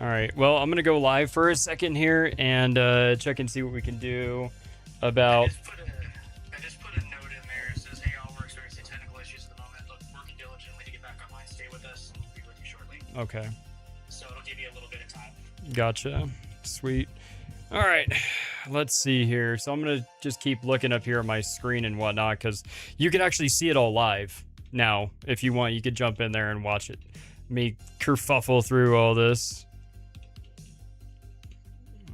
All right. Well, I'm gonna go live for a second here and check and see what we can do about. I just put a note in there. It says, "Hey, all, we're experiencing technical issues at the moment. Look, working diligently to get back online. Stay with us, and we'll be with you shortly." Okay. So it'll give you a little bit of time. Gotcha. Sweet. All right. Let's see here. So I'm gonna just keep looking up here at my screen and whatnot because you can actually see it all live now. If you want, you could jump in there and watch it. Me kerfuffle through all this.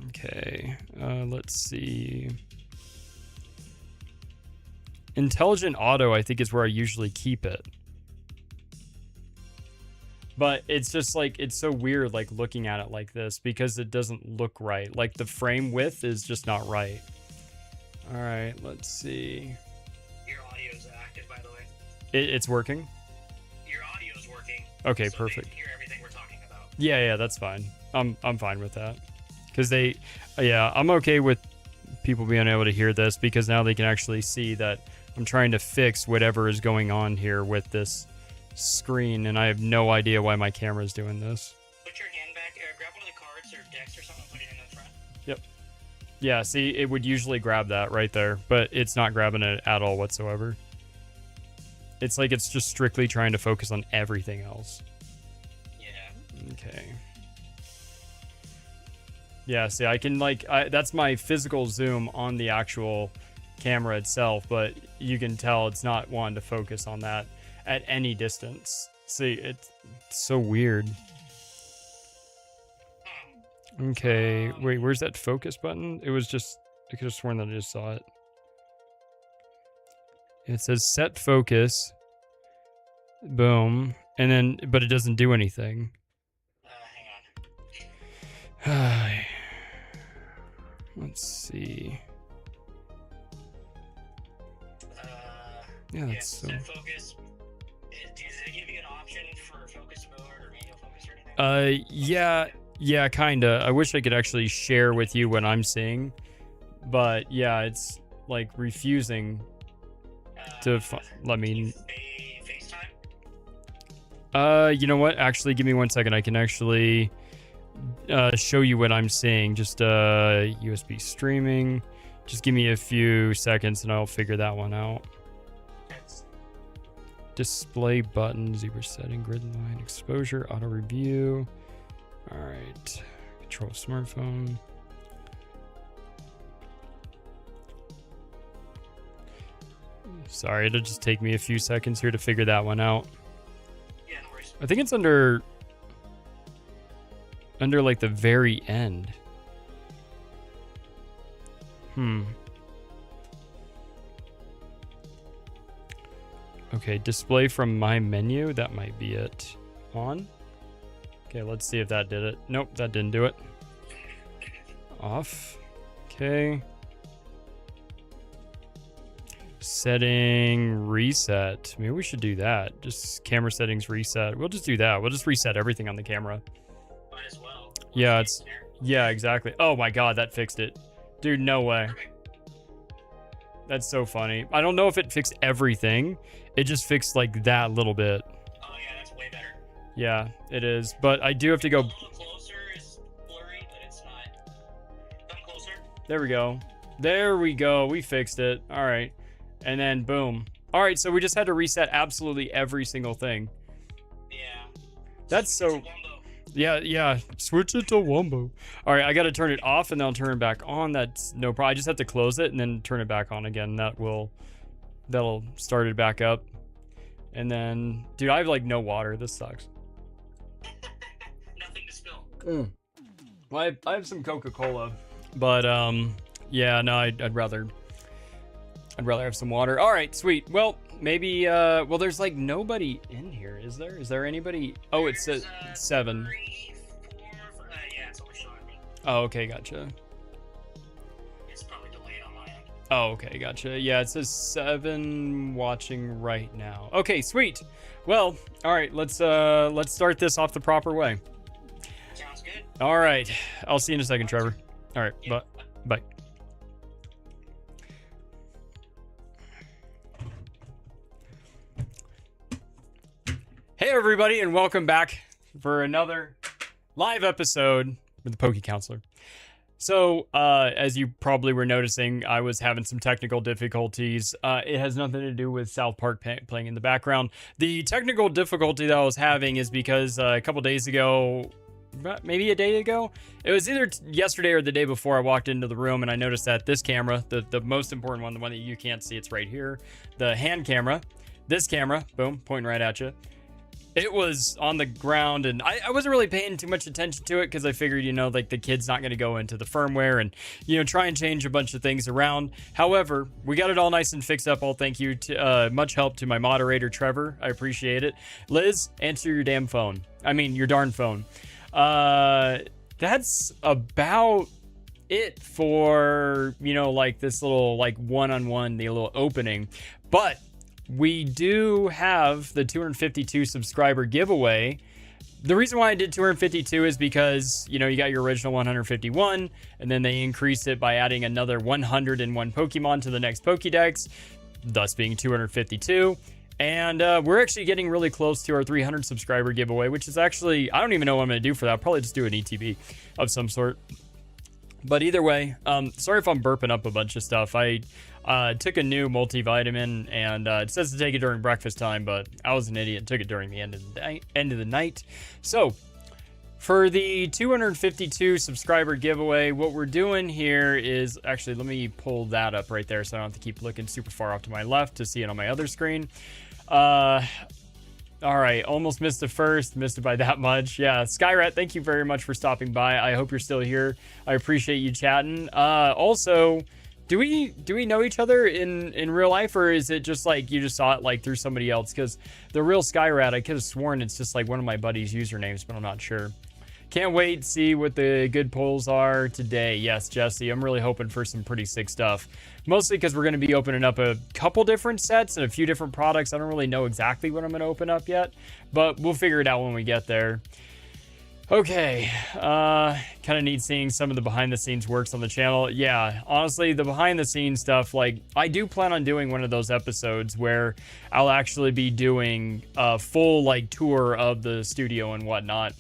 Okay, let's see. Intelligent auto, I think, is where I usually keep it. But it's just like, it's so weird, like, looking at it like this because it doesn't look right. Like, the frame width is just not right. All right, let's see. Your audio is active, by the way. It's working? Your audio is working. Okay, so perfect. They can hear everything we're talking about. Yeah, that's fine. I'm fine with that. Because I'm okay with people being able to hear this because now they can actually see that I'm trying to fix whatever is going on here with this screen, and I have no idea why my camera is doing this. Put your hand back, grab one of the cards or decks or something, put it in the front. Yep. Yeah, see, it would usually grab that right there, but it's not grabbing it at all whatsoever. It's like it's just strictly trying to focus on everything else. Yeah. Okay. Yeah, see, I can, like, that's my physical zoom on the actual camera itself, but you can tell it's not wanting to focus on that at any distance. See, it's so weird. Okay, wait, where's that focus button? It was just, I could have sworn that I just saw it. It says set focus. Boom. And then, but it doesn't do anything. Hang on. Let's see. Yeah, that's so. Set focus. Does it give you an option for focus mode or manual focus or anything? Yeah, kinda. I wish I could actually share with you what I'm seeing, but yeah, it's like refusing to let me. FaceTime? You know what? Actually, give me 1 second. I can actually show you what I'm seeing. Just USB streaming. Just give me a few seconds and I'll figure that one out. Display button, zebra setting, grid line, exposure, auto review. All right, control smartphone. Sorry, it'll just take me a few seconds here to figure that one out. Yeah, no worries. I think it's under like the very end. Okay, display from my menu. That might be it. On. Okay, let's see if that did it. Nope, that didn't do it. Off. Okay. Setting reset. Maybe we should do that. Just camera settings reset. We'll just do that. We'll just reset everything on the camera. Might as well. Yeah, it's. Yeah, exactly. Oh my god, that fixed it. Dude, no way. That's so funny. I don't know if it fixed everything. It just fixed like that little bit. Oh yeah, that's way better. Yeah, it is. But I do have to go. A little closer is blurry, but it's not. Come closer. There we go. There we go. We fixed it. All right. And then boom. All right, so we just had to reset absolutely every single thing. Yeah. That's so. Yeah. Switch it to Wumbo. All right, I got to turn it off and then I'll turn it back on. That's no problem. I just have to close it and then turn it back on again. That'll start it back up. And then, dude, I have like no water. This sucks. Nothing to spill. Well, I have some Coca-Cola, but yeah, no, I'd rather have some water. All right, sweet. Well, maybe well, there's like nobody in here, is there? Is there anybody? Oh, it says 7. 3, 4, yeah, it's always showing me. Oh, okay, gotcha. It's probably delayed on my end. Oh, okay, gotcha. Yeah, it says 7 watching right now. Okay, sweet. Well, all right, let's start this off the proper way. Sounds good. All right, I'll see you in a second, Trevor. All right, Yeah. bye. Hey everybody, and welcome back for another live episode with the Poke Counselor. So, as you probably were noticing, I was having some technical difficulties. It has nothing to do with South Park playing in the background. The technical difficulty that I was having is because a couple days ago, maybe a day ago, it was either yesterday or the day before, I walked into the room and I noticed that this camera, the most important one, the one that you can't see, it's right here, the hand camera, this camera, boom, pointing right at you. It was on the ground, and I wasn't really paying too much attention to it because I figured, you know, like the kid's not going to go into the firmware and, you know, try and change a bunch of things around. However, we got it all nice and fixed up. All thank you to much help to my moderator, Trevor. I appreciate it. Liz, answer your damn phone. I mean, your darn phone. That's about it for, you know, like this little like one-on-one, the little opening. But we do have the 252 subscriber giveaway. The reason why I did 252 is because, you know, you got your original 151, and then they increased it by adding another 101 Pokemon to the next Pokédex, thus being 252. And we're actually getting really close to our 300 subscriber giveaway, which is actually, I don't even know what I'm going to do for that. I'll probably just do an ETB of some sort. But either way, sorry if I'm burping up a bunch of stuff. I took a new multivitamin, and it says to take it during breakfast time, but I was an idiot and took it during the end of the night. So, for the 252 subscriber giveaway, what we're doing here is, actually, let me pull that up right there so I don't have to keep looking super far off to my left to see it on my other screen. All right, almost missed the first, missed it by that much. Yeah, Skyrat, thank you very much for stopping by. I hope you're still here. I appreciate you chatting. Also, do we know each other in real life, or is it just like you just saw it like through somebody else? Because the real Skyrat, I could have sworn it's just like one of my buddy's usernames, but I'm not sure. Can't wait to see what the good polls are today. Yes, Jesse, I'm really hoping for some pretty sick stuff. Mostly because we're going to be opening up a couple different sets and a few different products. I don't really know exactly what I'm going to open up yet, but we'll figure it out when we get there. Okay, kind of neat seeing some of the behind the scenes works on the channel. Yeah, honestly, the behind the scenes stuff, like, I do plan on doing one of those episodes where I'll actually be doing a full, like, tour of the studio and whatnot.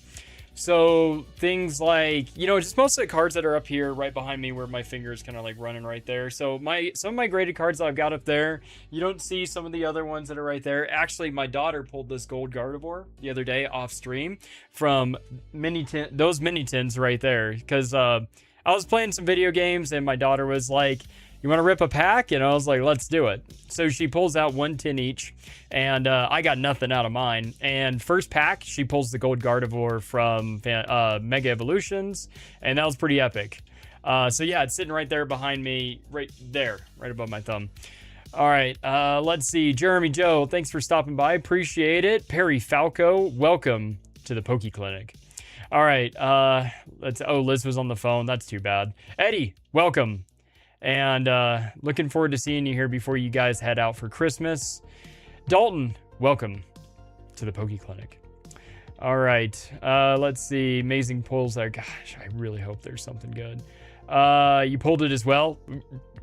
So things like, you know, just most of the cards that are up here right behind me where my finger is kind of like running right there. So some of my graded cards that I've got up there, you don't see some of the other ones that are right there. Actually, my daughter pulled this gold Gardevoir the other day off stream from those mini tins right there. Because I was playing some video games and my daughter was like, you want to rip a pack? And I was like, let's do it. So she pulls out 1 tin each, and I got nothing out of mine. And first pack, she pulls the gold Gardevoir from Mega Evolutions, and that was pretty epic. So yeah, it's sitting right there behind me, right there, right above my thumb. All right, let's see. Jeremy Joe, thanks for stopping by. Appreciate it. Perry Falco, welcome to the Poke Clinic. All right, oh, Liz was on the phone. That's too bad. Eddie, welcome. And looking forward to seeing you here before you guys head out for Christmas. Dalton, welcome to the Poke Clinic. All right, let's see. Amazing pulls there. Gosh, I really hope there's something good. You pulled it as well.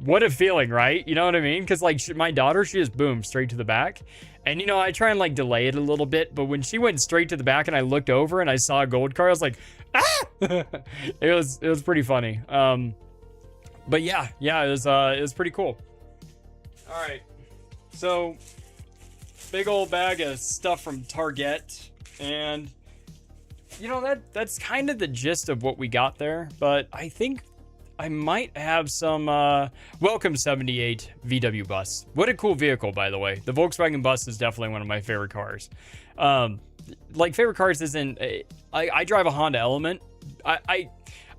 What a feeling, right? You know what I mean? Because, like, my daughter, she just boom straight to the back. And, you know, I try and, like, delay it a little bit. But when she went straight to the back and I looked over and I saw a gold card, I was like, ah! It was pretty funny. But yeah, it was pretty cool. All right, so big old bag of stuff from Target, and you know that's kind of the gist of what we got there. But I think I might have some Welcome 78 VW bus. What a cool vehicle, by the way. The Volkswagen bus is definitely one of my favorite cars. Like, favorite cars isn't. I drive a Honda Element.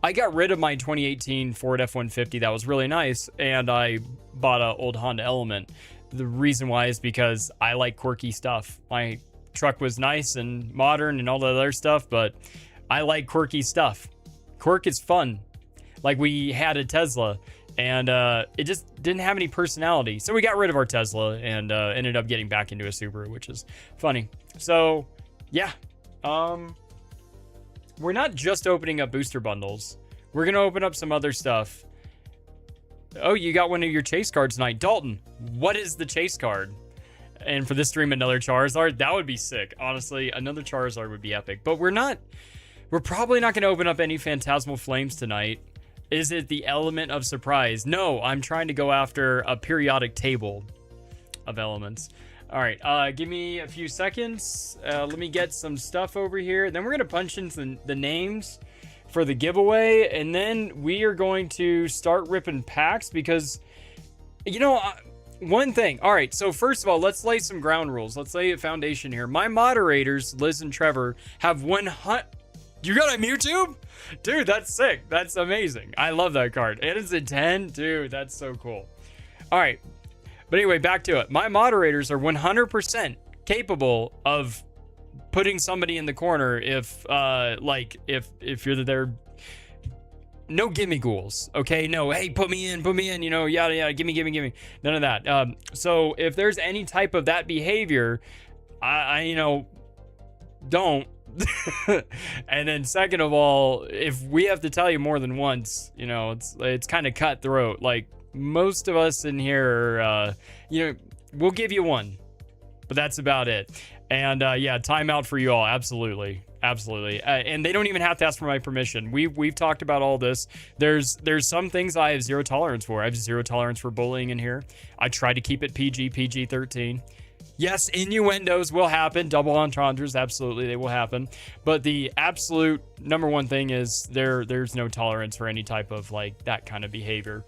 I got rid of my 2018 Ford F-150 that was really nice, and I bought an old Honda Element. The reason why is because I like quirky stuff. My truck was nice and modern and all that other stuff, but I like quirky stuff. Quirk is fun. Like, we had a Tesla, and it just didn't have any personality. So we got rid of our Tesla and ended up getting back into a Subaru, which is funny. So, yeah. We're not just opening up booster bundles. We're going to open up some other stuff. Oh, you got one of your chase cards tonight. Dalton, what is the chase card? And for this stream, another Charizard? That would be sick. Honestly, another Charizard would be epic. But we're not We're probably not going to open up any Phantasmal Flames tonight. Is it the element of surprise? No, I'm trying to go after a periodic table of elements. All right, give me a few seconds. Let me get some stuff over here. Then we're going to punch in the names for the giveaway. And then we are going to start ripping packs because, you know, one thing. All right, so first of all, let's lay some ground rules. Let's lay a foundation here. My moderators, Liz and Trevor, have 100... You got a Mewtwo? Dude, that's sick. That's amazing. I love that card. It is a 10. Dude, that's so cool. All right. But anyway, back to it. My moderators are 100% capable of putting somebody in the corner if you're there. No gimme ghouls, okay? No, hey, put me in, you know, yada, yada, gimme. None of that. So if there's any type of that behavior, I you know, don't. And then second of all, if we have to tell you more than once, you know, it's kind of cutthroat. Like most of us in here, you know, we'll give you one, but that's about it. And yeah, timeout for you all. Absolutely. And they don't even have to ask for my permission. We've talked about all this. There's some things I have zero tolerance for. I have zero tolerance for bullying in here. I try to keep it PG-13. Yes, innuendos will happen. Double entendres, absolutely, they will happen. But the absolute number one thing is there's no tolerance for any type of like that kind of behavior.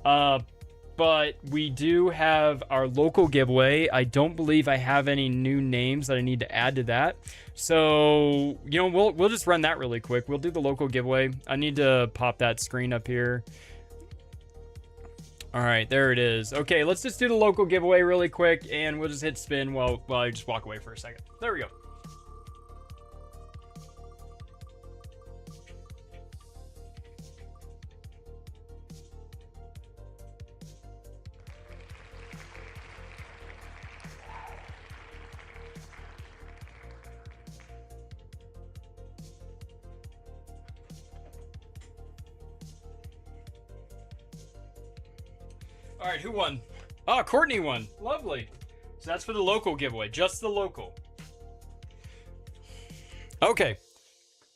But we do have our local giveaway. I don't believe I have any new names that I need to add to that. So, you know, we'll just run that really quick. We'll do the local giveaway. I need to pop that screen up here. All right, there it is. Okay, let's just do the local giveaway really quick, and we'll just hit spin while I just walk away for a second. There we go. All right, who won? Oh, Courtney won. Lovely. So that's for the local giveaway. Just the local. Okay.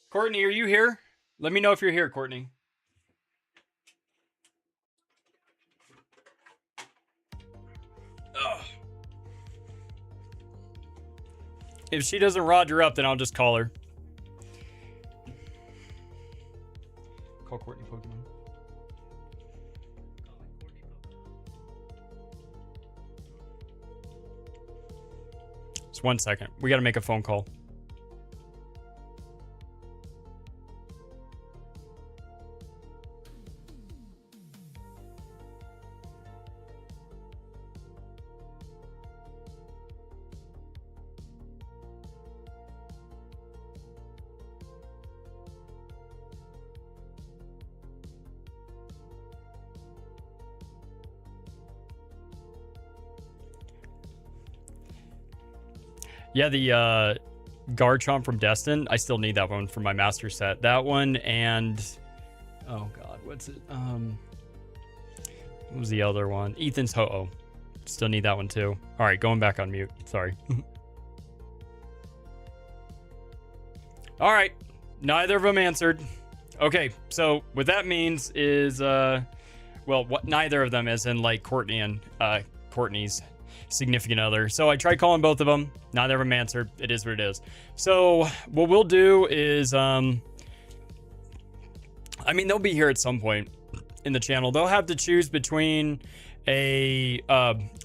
Courtney, are you here? Let me know if you're here, Courtney. Ugh. If she doesn't Roger up, then I'll just call her. Call Courtney Pokemon. Just 1 second. We got to make a phone call. Yeah, the Garchomp from Destin. I still need that one for my master set. That one and oh god, what's it? What was the other one? Ethan's Ho-Oh. Still need that one too. All right, going back on mute. Sorry. All right, neither of them answered. Okay, so what that means is, well, what neither of them is in like Courtney and Courtney's significant other. So I tried calling both of them. Neither of them answered. It is what it is. So what we'll do is, I mean, they'll be here at some point in the channel. They'll have to choose between a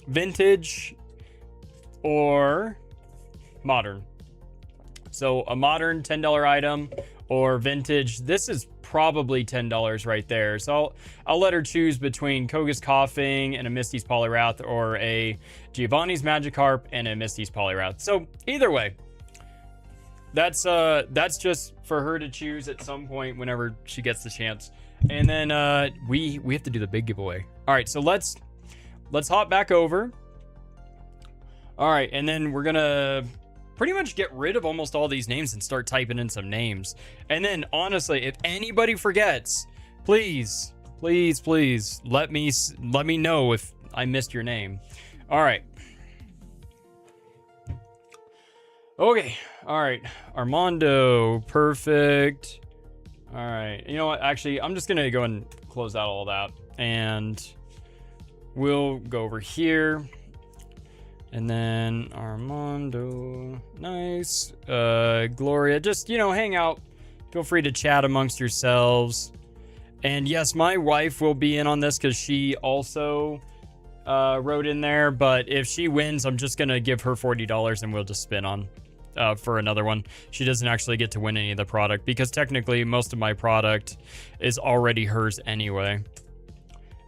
vintage or modern. So a modern $10 item or vintage. This is probably $10 right there. So I'll let her choose between Koga's Coughing and a Misty's Poliwrath, or a Giovanni's Magikarp and a Misty's Poliwrath. So either way, that's just for her to choose at some point whenever she gets the chance. And then we have to do the big giveaway. All right, so let's hop back over. All right, and then we're gonna pretty much get rid of almost all these names and start typing in some names. And then honestly, if anybody forgets, please let me know if I missed your name. All right. Okay. All right. Armando. Perfect. All right. You know what? Actually, I'm just going to go and close out all that. And we'll go over here. And then Armando. Nice. Gloria. Just, hang out. Feel free to chat amongst yourselves. And yes, my wife will be in on this because she also wrote in there. But if she wins, I'm just going to give her $40 and we'll just spin on for another one. She doesn't actually get to win any of the product because technically most of my product is already hers anyway.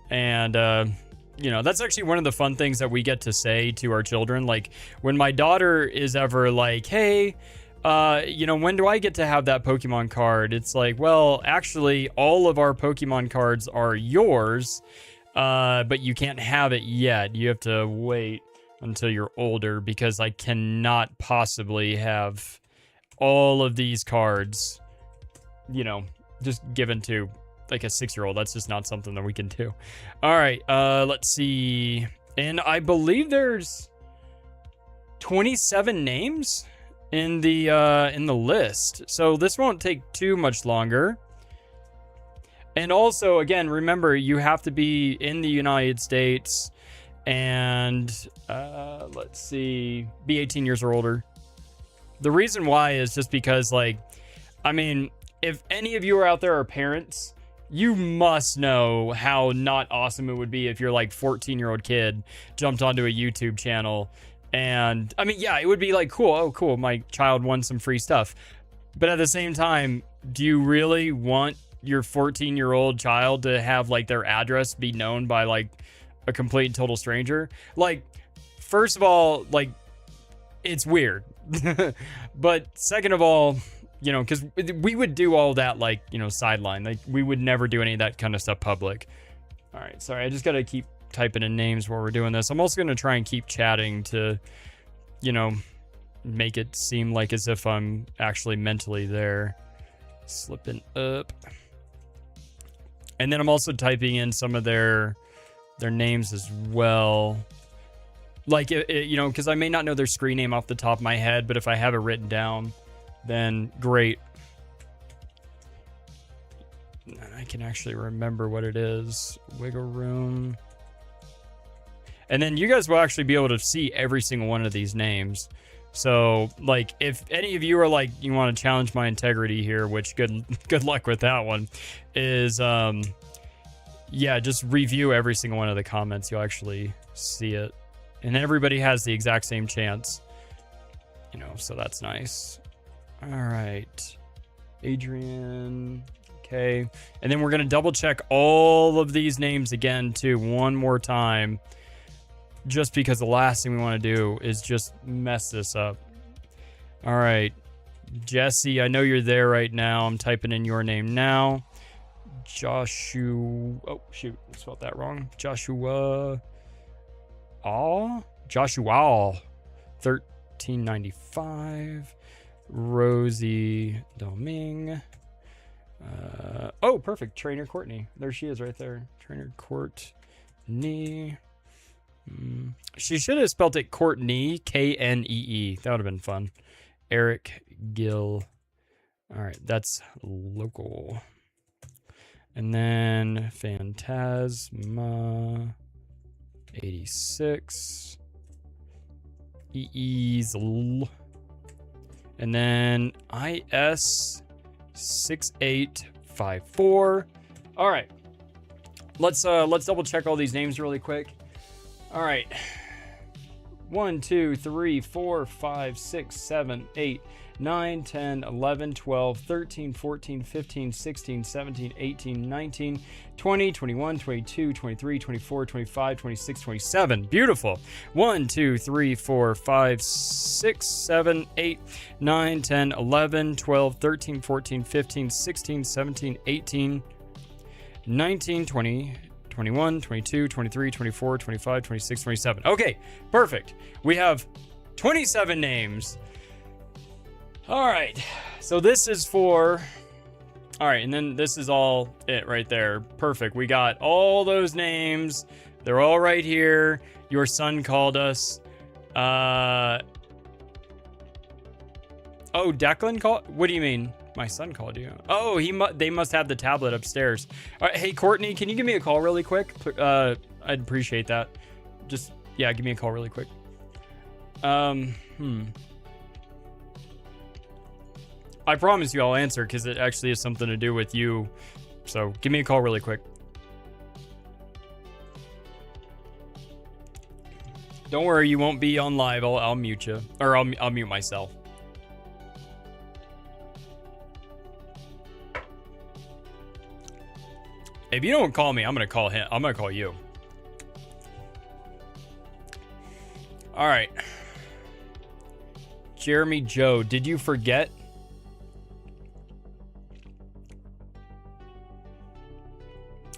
And, that's actually one of the fun things that we get to say to our children. Like when my daughter is ever like, hey, when do I get to have that Pokemon card? It's like, well, actually all of our Pokemon cards are yours, but you can't have it yet. You have to wait until you're older because I cannot possibly have all of these cards, just given to like a 6-year-old. That's just not something that we can do. All right, let's see. And I believe there's 27 names in the list. So this won't take too much longer. And also, again, remember, you have to be in the United States and let's see, be 18 years or older. The reason why is just because, if any of you are out there are parents, you must know how not awesome it would be if your 14-year-old kid jumped onto a YouTube channel. And it would be cool. Oh, cool. My child won some free stuff. But at the same time, do you really want your 14-year-old child to have their address be known by a complete and total stranger? First of all, it's weird. But second of all, because we would do all that, sideline. We would never do any of that kind of stuff public. All right, sorry, I just got to keep typing in names while we're doing this. I'm also going to try and keep chatting to, make it seem as if I'm actually mentally there. Slipping up. And then I'm also typing in some of their names as well. Because I may not know their screen name off the top of my head, but if I have it written down, then great. I can actually remember what it is. Wiggle Room. And then you guys will actually be able to see every single one of these names. So, if any of you are you want to challenge my integrity here, which good luck with that one, is, just review every single one of the comments. You'll actually see it. And everybody has the exact same chance. So that's nice. All right. Adrian. Okay. And then we're going to double check all of these names again, too, one more time. Just because the last thing we want to do is just mess this up. All right. Jesse, I know you're there right now. I'm typing in your name now. Joshua. Oh, shoot. I spelled that wrong. Joshua. Joshua. 1395. Rosie Doming. Perfect. Trainer Courtney. There she is right there. Trainer Courtney. She should have spelled it Courtney, Knee. That would have been fun. Eric Gill. All right, that's local. And then Phantasma 86. Easel. And then IS 6854. All right. Let's double check all these names really quick. All right. 1, 2, 3, 4, 5, 6, 7, 8, 9, 10, 11, 12, 13, 14, 15, 16, 17, 18, 19, 20, 21, 22, 23, 24, 25, 26, 27. Beautiful. 1, 2, 3, 4, 5, 6, 7, 8, 9, 10, 11, 12, 13, 14, 15, 16, 17, 18, 19, 20, 21, 22, 23, 24, 25, 26, 27. Okay, perfect. We have 27 names. All right, so this is for... All right, and then this is all it right there. Perfect. We got all those names. They're all right here. Your son called us. Oh, Declan called? What do you mean? My son called you. Oh, they must have the tablet upstairs. All right, hey, Courtney, can you give me a call really quick? I'd appreciate that. Just, yeah, give me a call really quick. I promise you I'll answer because it actually has something to do with you. So give me a call really quick. Don't worry, you won't be on live. I'll mute you, or I'll mute myself. If you don't call me, I'm gonna call him. I'm gonna call you. All right. Jeremy Joe, did you forget?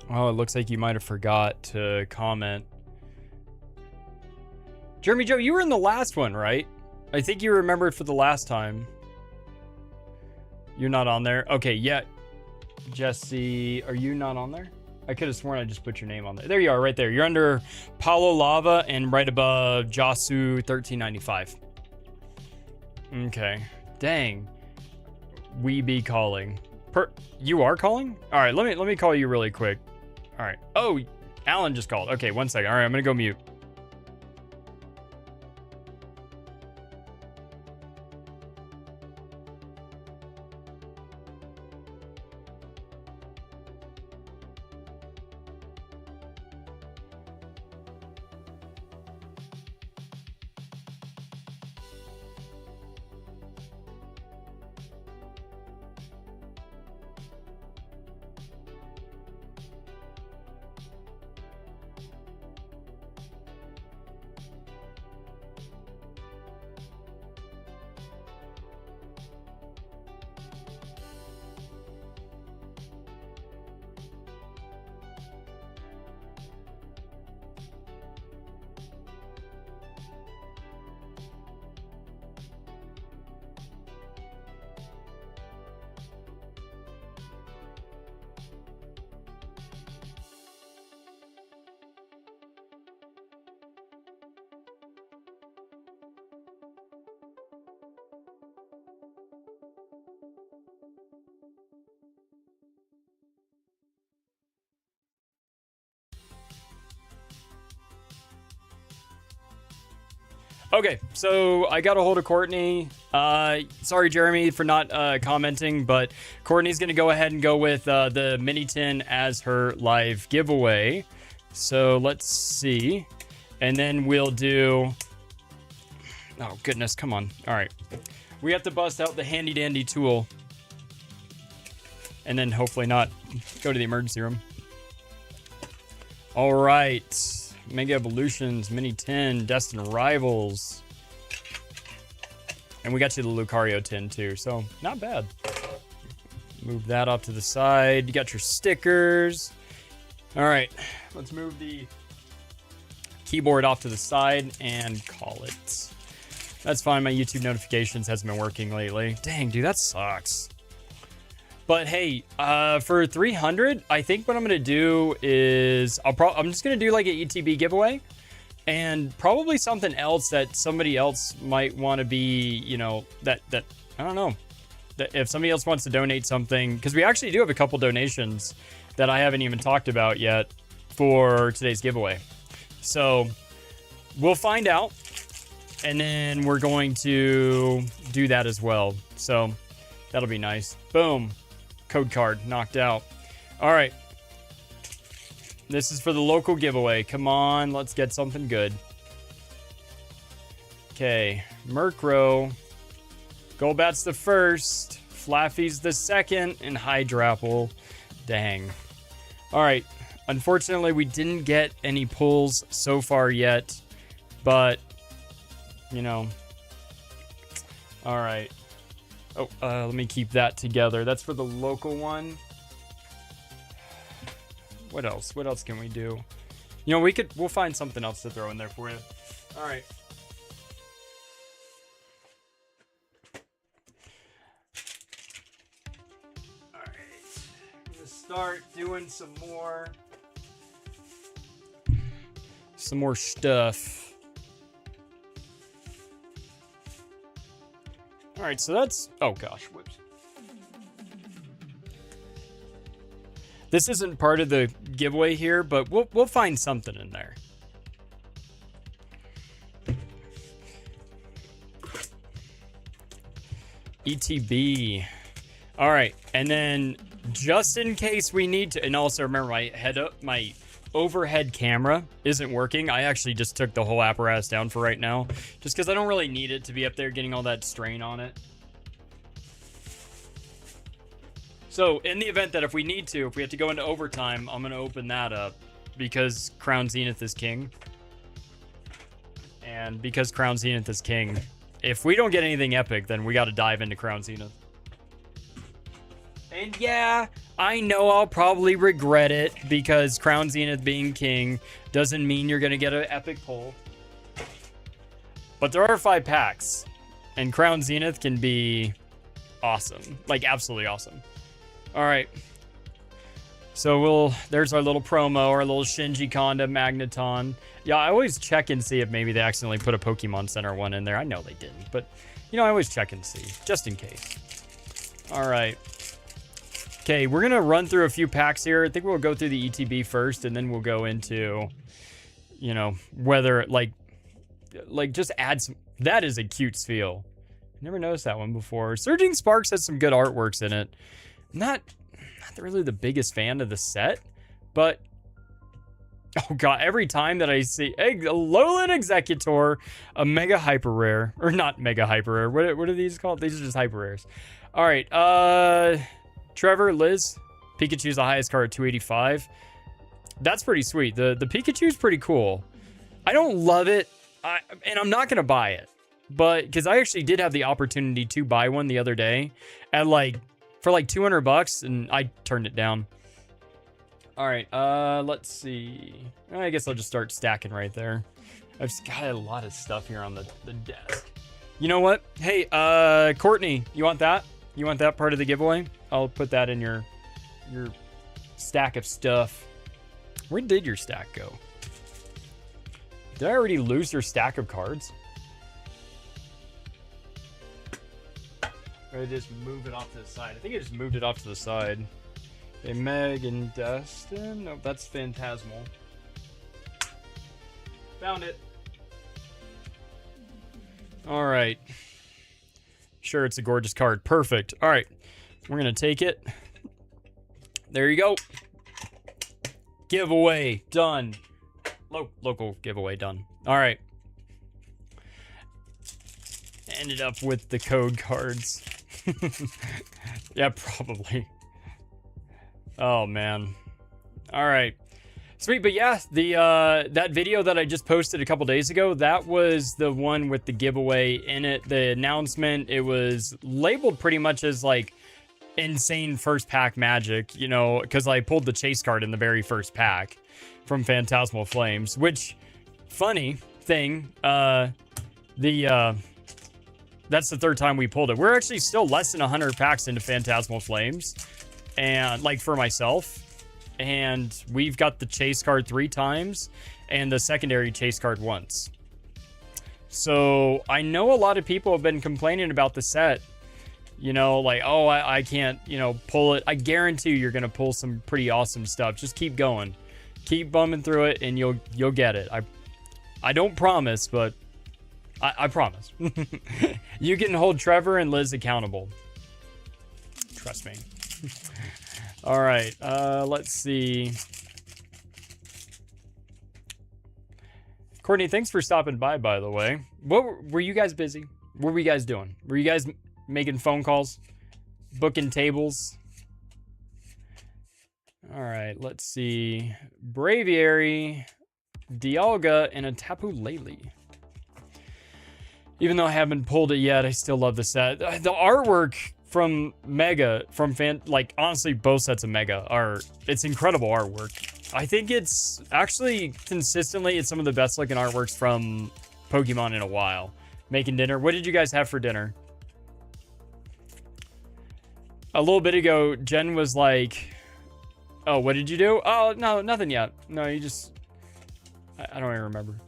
Oh, it looks like you might have forgot to comment. Jeremy Joe, you were in the last one, right? I think you remembered for the last time. You're not on there? Okay, yeah. Jesse, are you not on there? I could have sworn I just put your name on there. There you are, right there. You're under Paulo Lava and right above Jasu 1395. Okay. Dang. We be calling. You are calling? All right, let me call you really quick. All right. Oh, Alan just called. Okay, 1 second. All right, I'm gonna go mute. Okay, so I got a hold of Courtney. Sorry, Jeremy, for not commenting, but Courtney's going to go ahead and go with the mini tin as her live giveaway. So let's see. And then we'll do... Oh, goodness, come on. All right. We have to bust out the handy-dandy tool. And then hopefully not go to the emergency room. All right. Mega Evolutions, Mini 10, Destined Rivals. And we got you the Lucario tin too, so not bad. Move that off to the side. You got your stickers. All right, let's move the keyboard off to the side and call it. That's fine, my YouTube notifications hasn't been working lately. Dang, dude, that sucks. But hey, for 300, I think what I'm gonna do is I'm just gonna do like an ETB giveaway, and probably something else that somebody else might want to be, you know, that I don't know, that if somebody else wants to donate something, because we actually do have a couple donations that I haven't even talked about yet for today's giveaway. So we'll find out, and then we're going to do that as well. So that'll be nice. Boom. Code card knocked out. All right, this is for the local giveaway. Come on, let's get something good. Okay, Murkrow, Golbat's the first, Flaffy's the second, and Hydrapple. Dang. All right, unfortunately we didn't get any pulls so far yet, but you know. All right. Oh, let me keep that together. That's for the local one. What else? What else can we do? You know, we'll find something else to throw in there for you. All right. All right. I'm gonna start doing some more stuff. All right, so that's... Oh, gosh. Whoops. This isn't part of the giveaway here, but we'll find something in there. ETB. All right, and then just in case we need to, and also remember my overhead camera isn't working. I actually just took the whole apparatus down for right now, just because I don't really need it to be up there getting all that strain on it. So in the event that if we have to go into overtime, I'm going to open that up because Crown Zenith is king. And because Crown Zenith is king, if we don't get anything epic, then we got to dive into Crown Zenith. And yeah, I know I'll probably regret it because Crown Zenith being king doesn't mean you're going to get an epic pull. But there are 5 packs, and Crown Zenith can be awesome. Like, absolutely awesome. All right. So there's our little promo, our little Shinji Konda Magneton. Yeah, I always check and see if maybe they accidentally put a Pokemon Center one in there. I know they didn't, but, you know, I always check and see, just in case. All right. Okay, we're going to run through a few packs here. I think we'll go through the ETB first, and then we'll go into, you know, whether, like just add some... That is a cute feel. Never noticed that one before. Surging Sparks has some good artworks in it. Not really the biggest fan of the set, but... Oh, God, every time that I see... Hey, Alolan Executor, a Mega Hyper Rare. Or not Mega Hyper Rare. What are these called? These are just Hyper Rares. All right, Trevor, Liz, Pikachu's the highest card at 285. That's pretty sweet. The Pikachu's pretty cool. I don't love it, and I'm not going to buy it. But, because I actually did have the opportunity to buy one the other day at for like $200, and I turned it down. All right, let's see. I guess I'll just start stacking right there. I've got a lot of stuff here on the desk. You know what? Hey, Courtney, you want that? You want that part of the giveaway? I'll put that in your stack of stuff. Where did your stack go? Did I already lose your stack of cards? Or I just move it off to the side? I think I just moved it off to the side. Okay, Meg and Dustin. Nope, that's Phantasmal. Found it. All right. Sure, it's a gorgeous card. Perfect. All right. We're going to take it. There you go. Giveaway done. Local giveaway done. All right. Ended up with the code cards. Yeah, probably. Oh, man. All right. Sweet, but yeah, that video that I just posted a couple days ago, that was the one with the giveaway in it. The announcement, it was labeled pretty much as like insane first pack magic, you know, because I pulled the chase card in the very first pack from Phantasmal Flames, which, funny thing, that's the 3rd time we pulled it. We're actually still less than 100 packs into Phantasmal Flames, and like for myself. And we've got the chase card 3 times and the secondary chase card once. So I know a lot of people have been complaining about the set. You know, like, oh, I can't, you know, pull it. I guarantee you're going to pull some pretty awesome stuff. Just keep going. Keep bumming through it and you'll get it. I don't promise, but I promise. You can hold Trevor and Liz accountable. Trust me. All right, let's see. Courtney, thanks for stopping by the way. Were you guys busy? What were you guys doing? Were you guys making phone calls? Booking tables? All right, let's see. Braviary, Dialga, and a Tapu Lele. Even though I haven't pulled it yet, I still love the set. The artwork from Mega, honestly, both sets of Mega it's incredible artwork. I think it's actually consistently, it's some of the best looking artworks from Pokemon in a while. Making dinner. What did you guys have for dinner? A little bit ago, Jen was like, oh, what did you do? Oh, no, nothing yet. No, you just, I don't even remember.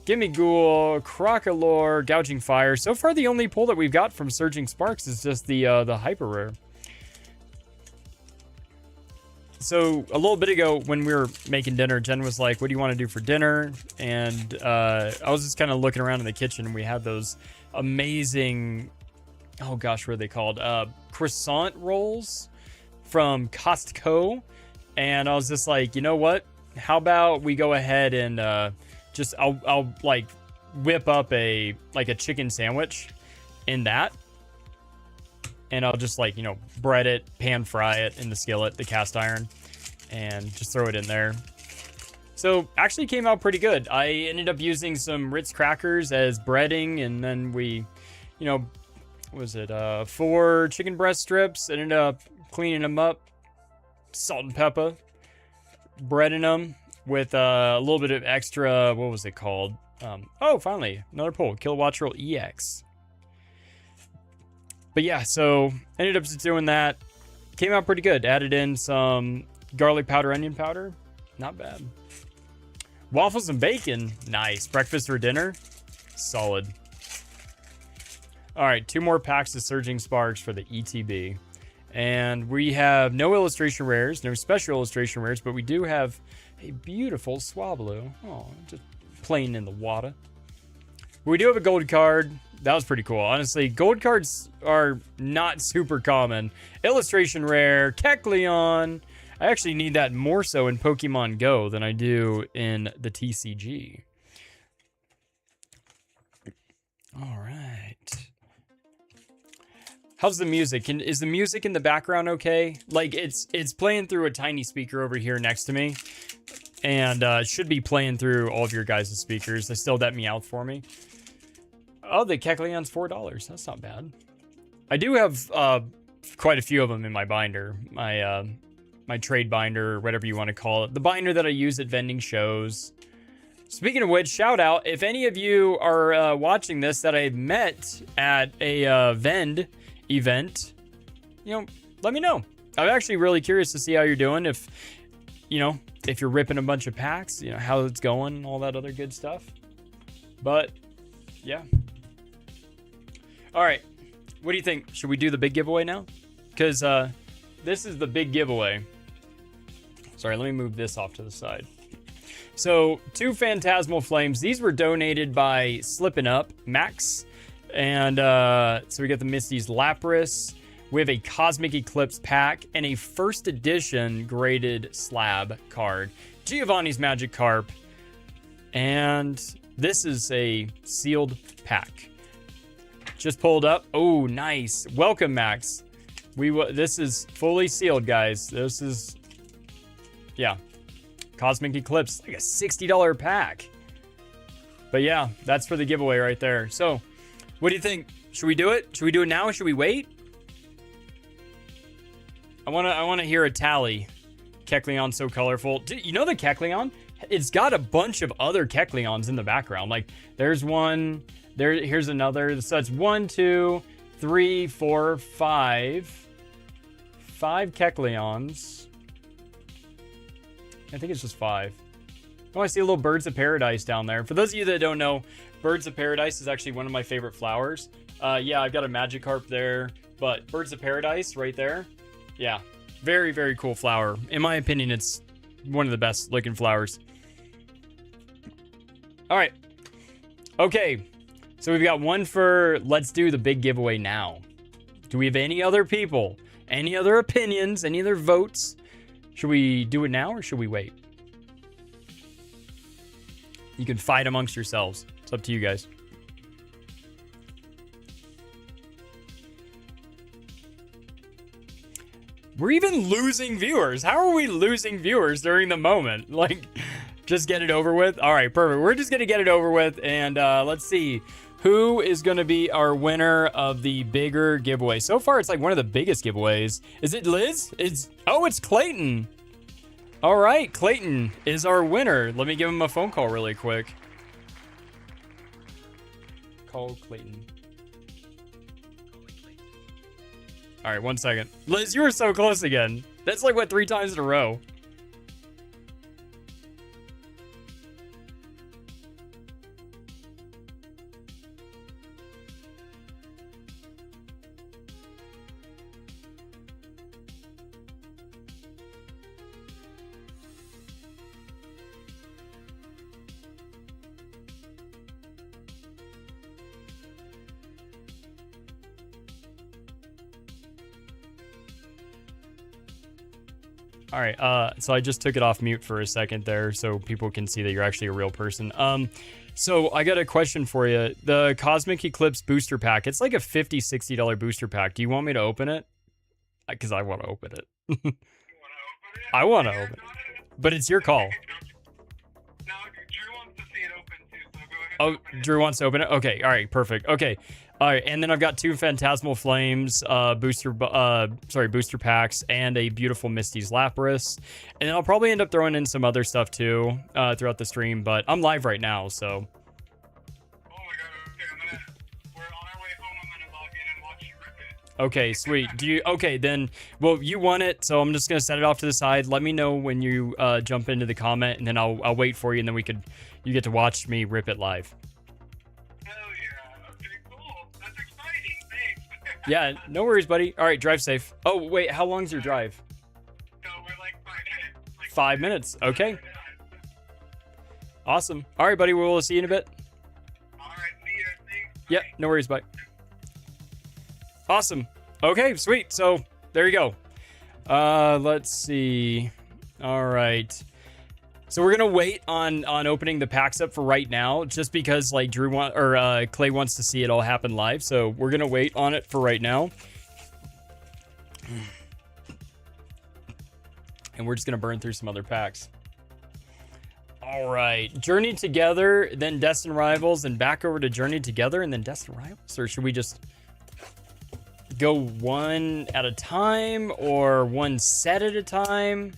Gimme Ghoul, Crocolore, Gouging Fire. So far, the only pull that we've got from Surging Sparks is just the Hyper Rare. So a little bit ago when we were making dinner, Jen was like, what do you want to do for dinner? And I was just kind of looking around in the kitchen. And we had those amazing, oh gosh, what are they called? Croissant rolls from Costco. And I was just like, you know what? How about we go ahead and I'll like whip up a chicken sandwich in that. And I'll just like, you know, bread it, pan fry it in the skillet, the cast iron, and just throw it in there. So actually came out pretty good. I ended up using some Ritz crackers as breading, and then we, you know, what was it 4 chicken breast strips, ended up cleaning them up, salt and pepper, breading them with a little bit of extra, what was it called? Oh, finally, another pull, Kilowatt Roll EX. But yeah, so ended up just doing that. Came out pretty good. Added in some garlic powder, onion powder. Not bad. Waffles and bacon. Nice. Breakfast or dinner. Solid. All right, 2 more packs of Surging Sparks for the ETB. And we have no illustration rares, no special illustration rares, but we do have a beautiful Swablu. Oh, just playing in the water. We do have a gold card. That was pretty cool. Honestly, gold cards are not super common. Illustration rare, Kecleon. I actually need that more so in Pokemon Go than I do in the TCG. All right. How's the music? Is the music in the background okay? Like, it's playing through a tiny speaker over here next to me. And it should be playing through all of your guys' speakers. They still that Meowth for me. Oh, the Kecleon's $4. That's not bad. I do have quite a few of them in my binder. My trade binder, or whatever you want to call it. The binder that I use at vending shows. Speaking of which, shout out. If any of you are watching this that I met at a vend event, you know, let me know. I'm actually really curious to see how you're doing. If, you know, if you're ripping a bunch of packs, you know, how it's going, all that other good stuff. But, yeah. All right, what do you think? Should we do the big giveaway now? Because this is the big giveaway. Sorry, let me move this off to the side. So 2 Phantasmal Flames. These were donated by Slippin' Up, Max. And so we got the Misty's Lapras. We have a Cosmic Eclipse pack and a first edition graded slab card. Giovanni's Magikarp. And this is a sealed pack. Just pulled up. Oh, nice. Welcome, Max. This is fully sealed, guys. This is, yeah, Cosmic Eclipse, like a $60 pack. But yeah, that's for the giveaway right there. So, what do you think? Should we do it? Should we do it now? Should we wait? I wanna hear a tally. Kecleon so colorful. Dude, you know the Kecleon? It's got a bunch of other Kecleons in the background. Like, there's one. Here's another. So it's 1, 2, 3, 4, 5. 5 Kecleons. I think it's just 5. Oh, I see a little Birds of Paradise down there. For those of you that don't know, Birds of Paradise is actually one of my favorite flowers. Yeah, I've got a Magikarp there, but Birds of Paradise right there. Yeah, very, very cool flower. In my opinion, it's one of the best looking flowers. All right. Okay. So we've got one for, let's do the big giveaway now. Do we have any other people? Any other opinions? Any other votes? Should we do it now or should we wait? You can fight amongst yourselves. It's up to you guys. We're even losing viewers. How are we losing viewers during the moment? Like, just get it over with? All right, perfect. We're just going to get it over with. And let's see. Who is going to be our winner of the bigger giveaway? So far, it's like one of the biggest giveaways. Is it Liz? It's Clayton. All right, Clayton is our winner. Let me give him a phone call really quick. Call Clayton. All right, 1 second. Liz, you were so close again. That's like, what, 3 times in a row? All right. So I just took it off mute for a second there, so people can see that you're actually a real person. So I got a question for you. The Cosmic Eclipse booster pack. It's like a $50, $60 booster pack. Do you want me to open it? Because I want to open it. You want to open it? I want to open it, but it's your call. No, Drew wants to see it open too, so go ahead. Oh, and open it. Drew wants to open it. Okay. All right. Perfect. Okay. All right. And then I've got 2 Phantasmal Flames booster packs and a beautiful Misty's Lapras. And then I'll probably end up throwing in some other stuff too throughout the stream. But I'm live right now, so. Oh my god, okay, we're on our way home, I'm gonna log in and watch you rip it. Okay, sweet. Okay, then, well, you won it, so I'm just gonna set it off to the side. Let me know when you jump into the comment, and then I'll wait for you, and then you get to watch me rip it live. Hell yeah, okay, cool. That's exciting, thanks. Yeah, no worries, buddy. All right, drive safe. Oh, wait, how long's your drive? So we're like 5 minutes. Like 5 minutes. Okay, Yeah. awesome. All right, buddy, we'll see you in a bit. Alright, see ya, thanks. Yep, no worries, bye. Awesome. Okay, sweet. So there you go. Let's see. All right. So we're gonna wait on opening the packs up for right now, just because like Clay wants to see it all happen live. So we're gonna wait on it for right now, and we're just gonna burn through some other packs. All right, Journey Together, then Destined Rivals, and back over to Journey Together, and then Destined Rivals, or should we just go one at a time or one set at a time?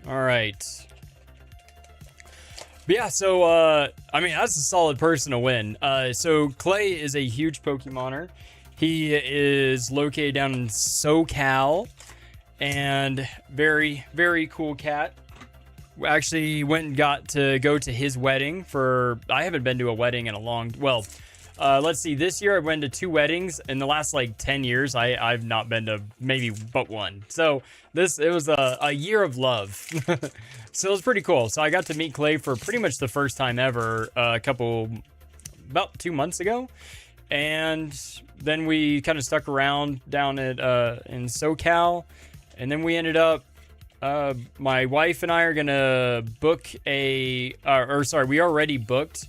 All right. But yeah, so I mean, that's a solid person to win. So Clay is a huge Pokemoner. He is located down in SoCal, and very, very cool cat. We actually went and got to go to his wedding I haven't been to a wedding in a long, well, let's see, this year I went to 2 weddings. In the last like 10 years, I've not been to maybe but one. So it was a year of love. So it was pretty cool. So I got to meet Clay for pretty much the first time ever about 2 months ago. And then we kind of stuck around down at in SoCal. And then we ended up, my wife and I are gonna book we already booked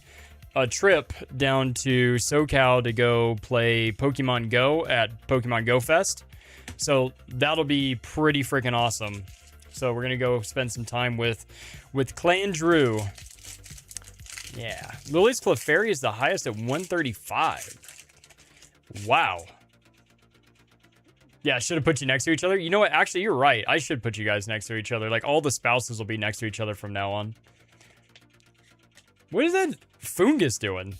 a trip down to SoCal to go play Pokemon Go at Pokemon Go Fest. So that'll be pretty freaking awesome. So we're gonna go spend some time with Clay and Drew. Yeah, Lily's Clefairy is the highest at 135. Wow. Yeah, I should have put you next to each other. You know what? Actually, you're right. I should put you guys next to each other. Like, all the spouses will be next to each other from now on. What is that Fungus doing?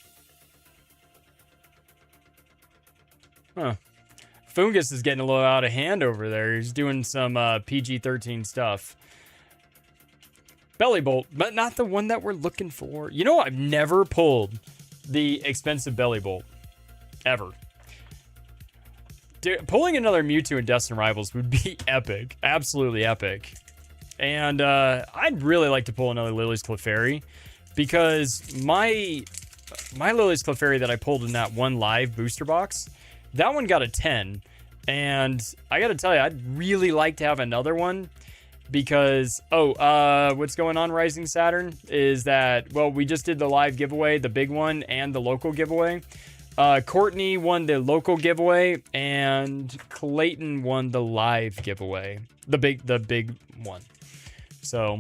Huh. Fungus is getting a little out of hand over there. He's doing some PG-13 stuff. Belly Bolt, but not the one that we're looking for. You know, I've never pulled the expensive Belly Bolt. Ever. Dude, pulling another Mewtwo in Destined Rivals would be epic. Absolutely epic. And I'd really like to pull another Lily's Clefairy, because my Lily's Clefairy that I pulled in that one live booster box, that one got a 10. And I gotta tell you, I'd really like to have another one, because, what's going on, Rising Saturn, is that, well, we just did the live giveaway, the big one, and the local giveaway. Courtney won the local giveaway, and Clayton won the live giveaway, the big one. So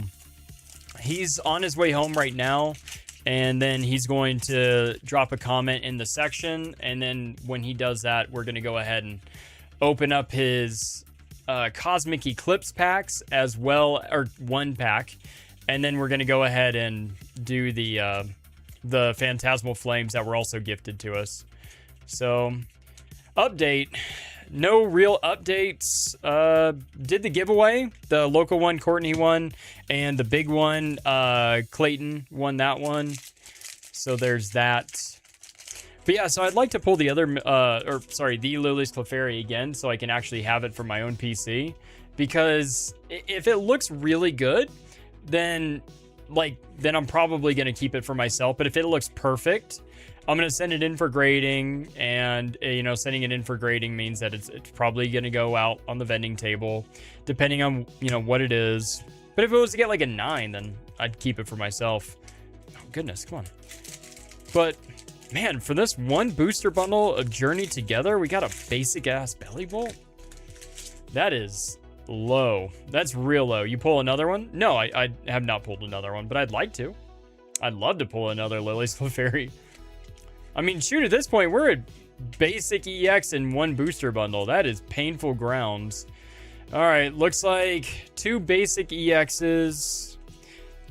he's on his way home right now, and then he's going to drop a comment in the section, and then when he does that, we're going to go ahead and open up his Cosmic Eclipse packs as well, or one pack, and then we're going to go ahead and do the Phantasmal Flames that were also gifted to us. So, update. No real updates. Did the giveaway. The local one, Courtney won. And the big one, Clayton won that one. So there's that. But yeah, so I'd like to pull the the Lily's Clefairy again, so I can actually have it for my own PC. Because if it looks really good, then I'm probably going to keep it for myself. But if it looks perfect, I'm going to send it in for grading, and, you know, sending it in for grading means that it's probably going to go out on the vending table, depending on, you know, what it is. But if it was to get like a 9, then I'd keep it for myself. Oh, goodness, come on. But, man, for this one booster bundle of Journey Together, we got a basic-ass belly bolt? That is low. That's real low. You pull another one? No, I have not pulled another one, but I'd like to. I'd love to pull another Lily's Clefairy. I mean, shoot, at this point, we're at basic EX in one booster bundle. That is painful grounds. All right, looks like 2 basic EXs.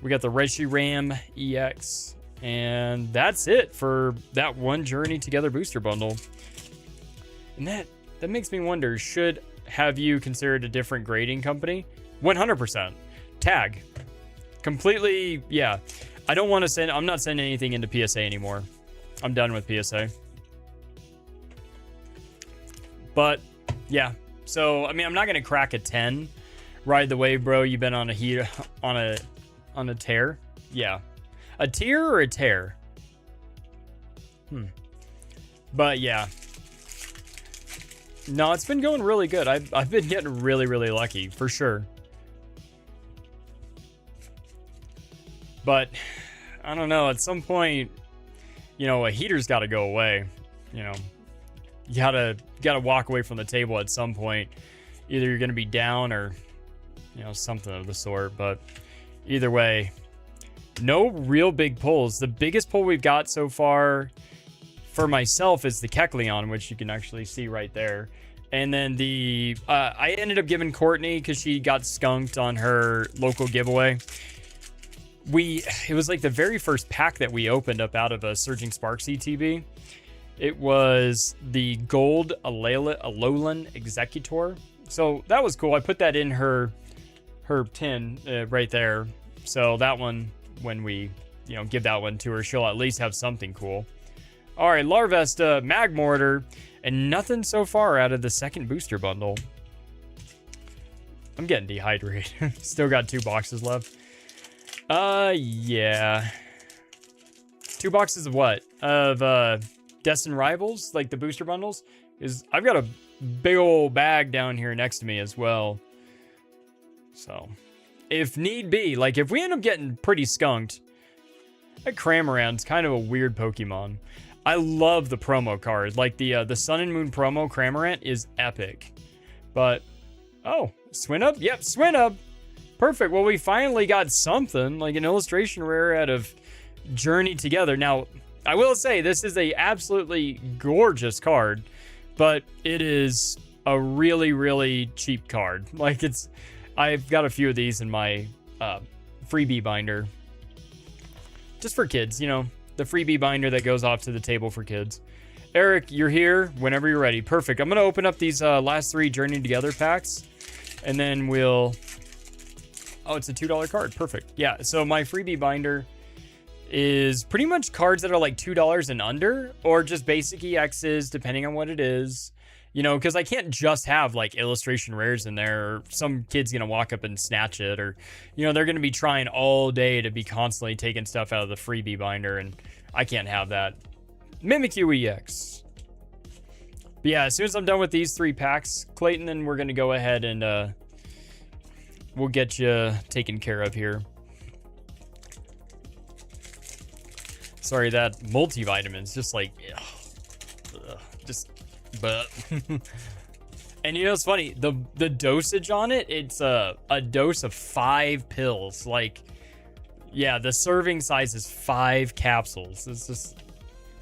We got the Reshiram EX. And that's it for that one Journey Together booster bundle. And that makes me wonder, should have you considered a different grading company? 100%. Tag. Completely, yeah. I don't want to send, I'm not sending anything into PSA anymore. I'm done with PSA. But, yeah. So, I mean, I'm not going to crack a 10. Ride the wave, bro. You've been on a heat, on a tear. Yeah. A tier or a tear? But, yeah. No, it's been going really good. I've been getting really, really lucky, for sure. But, I don't know. At some point, you know, a heater's got to go away. You know, you gotta walk away from the table at some point. Either you're gonna be down or, you know, something of the sort. But either way, no real big pulls. The biggest pull we've got so far for myself is the Kecleon, which you can actually see right there. And then the I ended up giving Courtney because she got skunked on her local giveaway. It was like the very first pack that we opened up out of a Surging Sparks ETB. It was the gold Alolan Executor. So that was cool. I put that in her tin right there. So that one, when we, you know, give that one to her, she'll at least have something cool. All right, Larvesta, Magmortar, and nothing so far out of the second booster bundle. I'm getting dehydrated. Still got 2 boxes left. Yeah. 2 boxes of what? Of, Destined Rivals, like the booster bundles? I've got a big old bag down here next to me as well. So, if need be, like if we end up getting pretty skunked, that Cramorant's kind of a weird Pokemon. I love the promo card. Like the Sun and Moon promo Cramorant is epic. But, oh, Swinub? Yep, Swinub! Perfect. Well, we finally got something, like an illustration rare out of Journey Together. Now, I will say, this is a absolutely gorgeous card, but it is a really, really cheap card. Like, I've got a few of these in my freebie binder. Just for kids, you know, the freebie binder that goes off to the table for kids. Eric, you're here whenever you're ready. Perfect. I'm going to open up these last 3 Journey Together packs, and then we'll... Oh, it's a $2 card. Perfect. Yeah, so my freebie binder is pretty much cards that are like $2 and under, or just basic EXs, depending on what it is. You know, because I can't just have like illustration rares in there, or some kid's going to walk up and snatch it, or, you know, they're going to be trying all day to be constantly taking stuff out of the freebie binder, and I can't have that. Mimikyu EX. But yeah, as soon as I'm done with these 3 packs, Clayton, then we're going to go ahead and we'll get you taken care of here. Sorry, that multivitamin's just like, but. And you know, it's funny, the dosage on it, it's a dose of 5 pills. Like, yeah, the serving size is 5 capsules. It's just,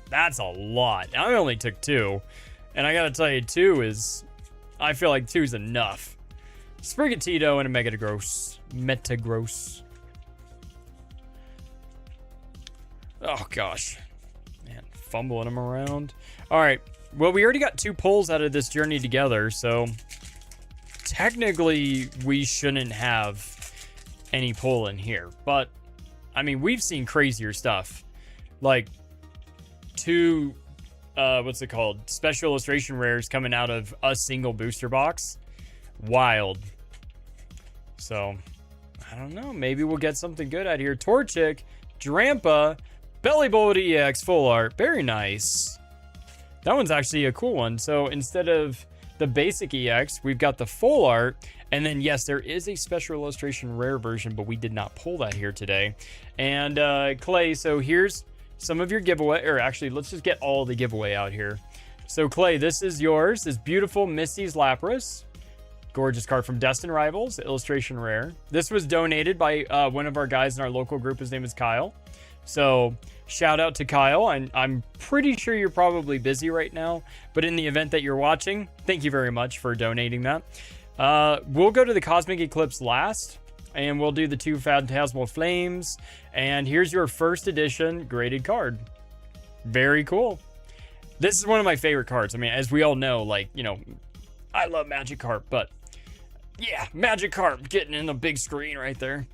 that's a lot. I only took 2. And I gotta tell you, 2 is, I feel like 2 is enough. Sprigatito and a Metagross. Oh, gosh. Man, fumbling them around. All right. Well, we already got 2 pulls out of this Journey Together, so technically we shouldn't have any pull in here. But, I mean, we've seen crazier stuff. Like, 2, what's it called? Special illustration rares coming out of a single booster box. Wild. So, I don't know. Maybe we'll get something good out here. Torchic, Drampa, Belly Bolt EX full art. Very nice. That one's actually a cool one. So instead of the basic EX, we've got the full art. And then, yes, there is a special illustration rare version, but we did not pull that here today. And Clay, so here's some of your giveaway. Or actually, let's just get all the giveaway out here. So Clay, this is yours. This beautiful Misty's Lapras. Gorgeous card from Destin Rivals, illustration rare. This was donated by one of our guys in our local group. His name is Kyle. So shout out to Kyle. And I'm pretty sure you're probably busy right now, but in the event that you're watching, thank you very much for donating that. We'll go to the Cosmic Eclipse last, and we'll do the 2 Phantasmal Flames. And here's your first edition graded card. Very cool. This is one of my favorite cards. I mean, as we all know, like, you know, I love Magikarp, but yeah, Magikarp getting in the big screen right there.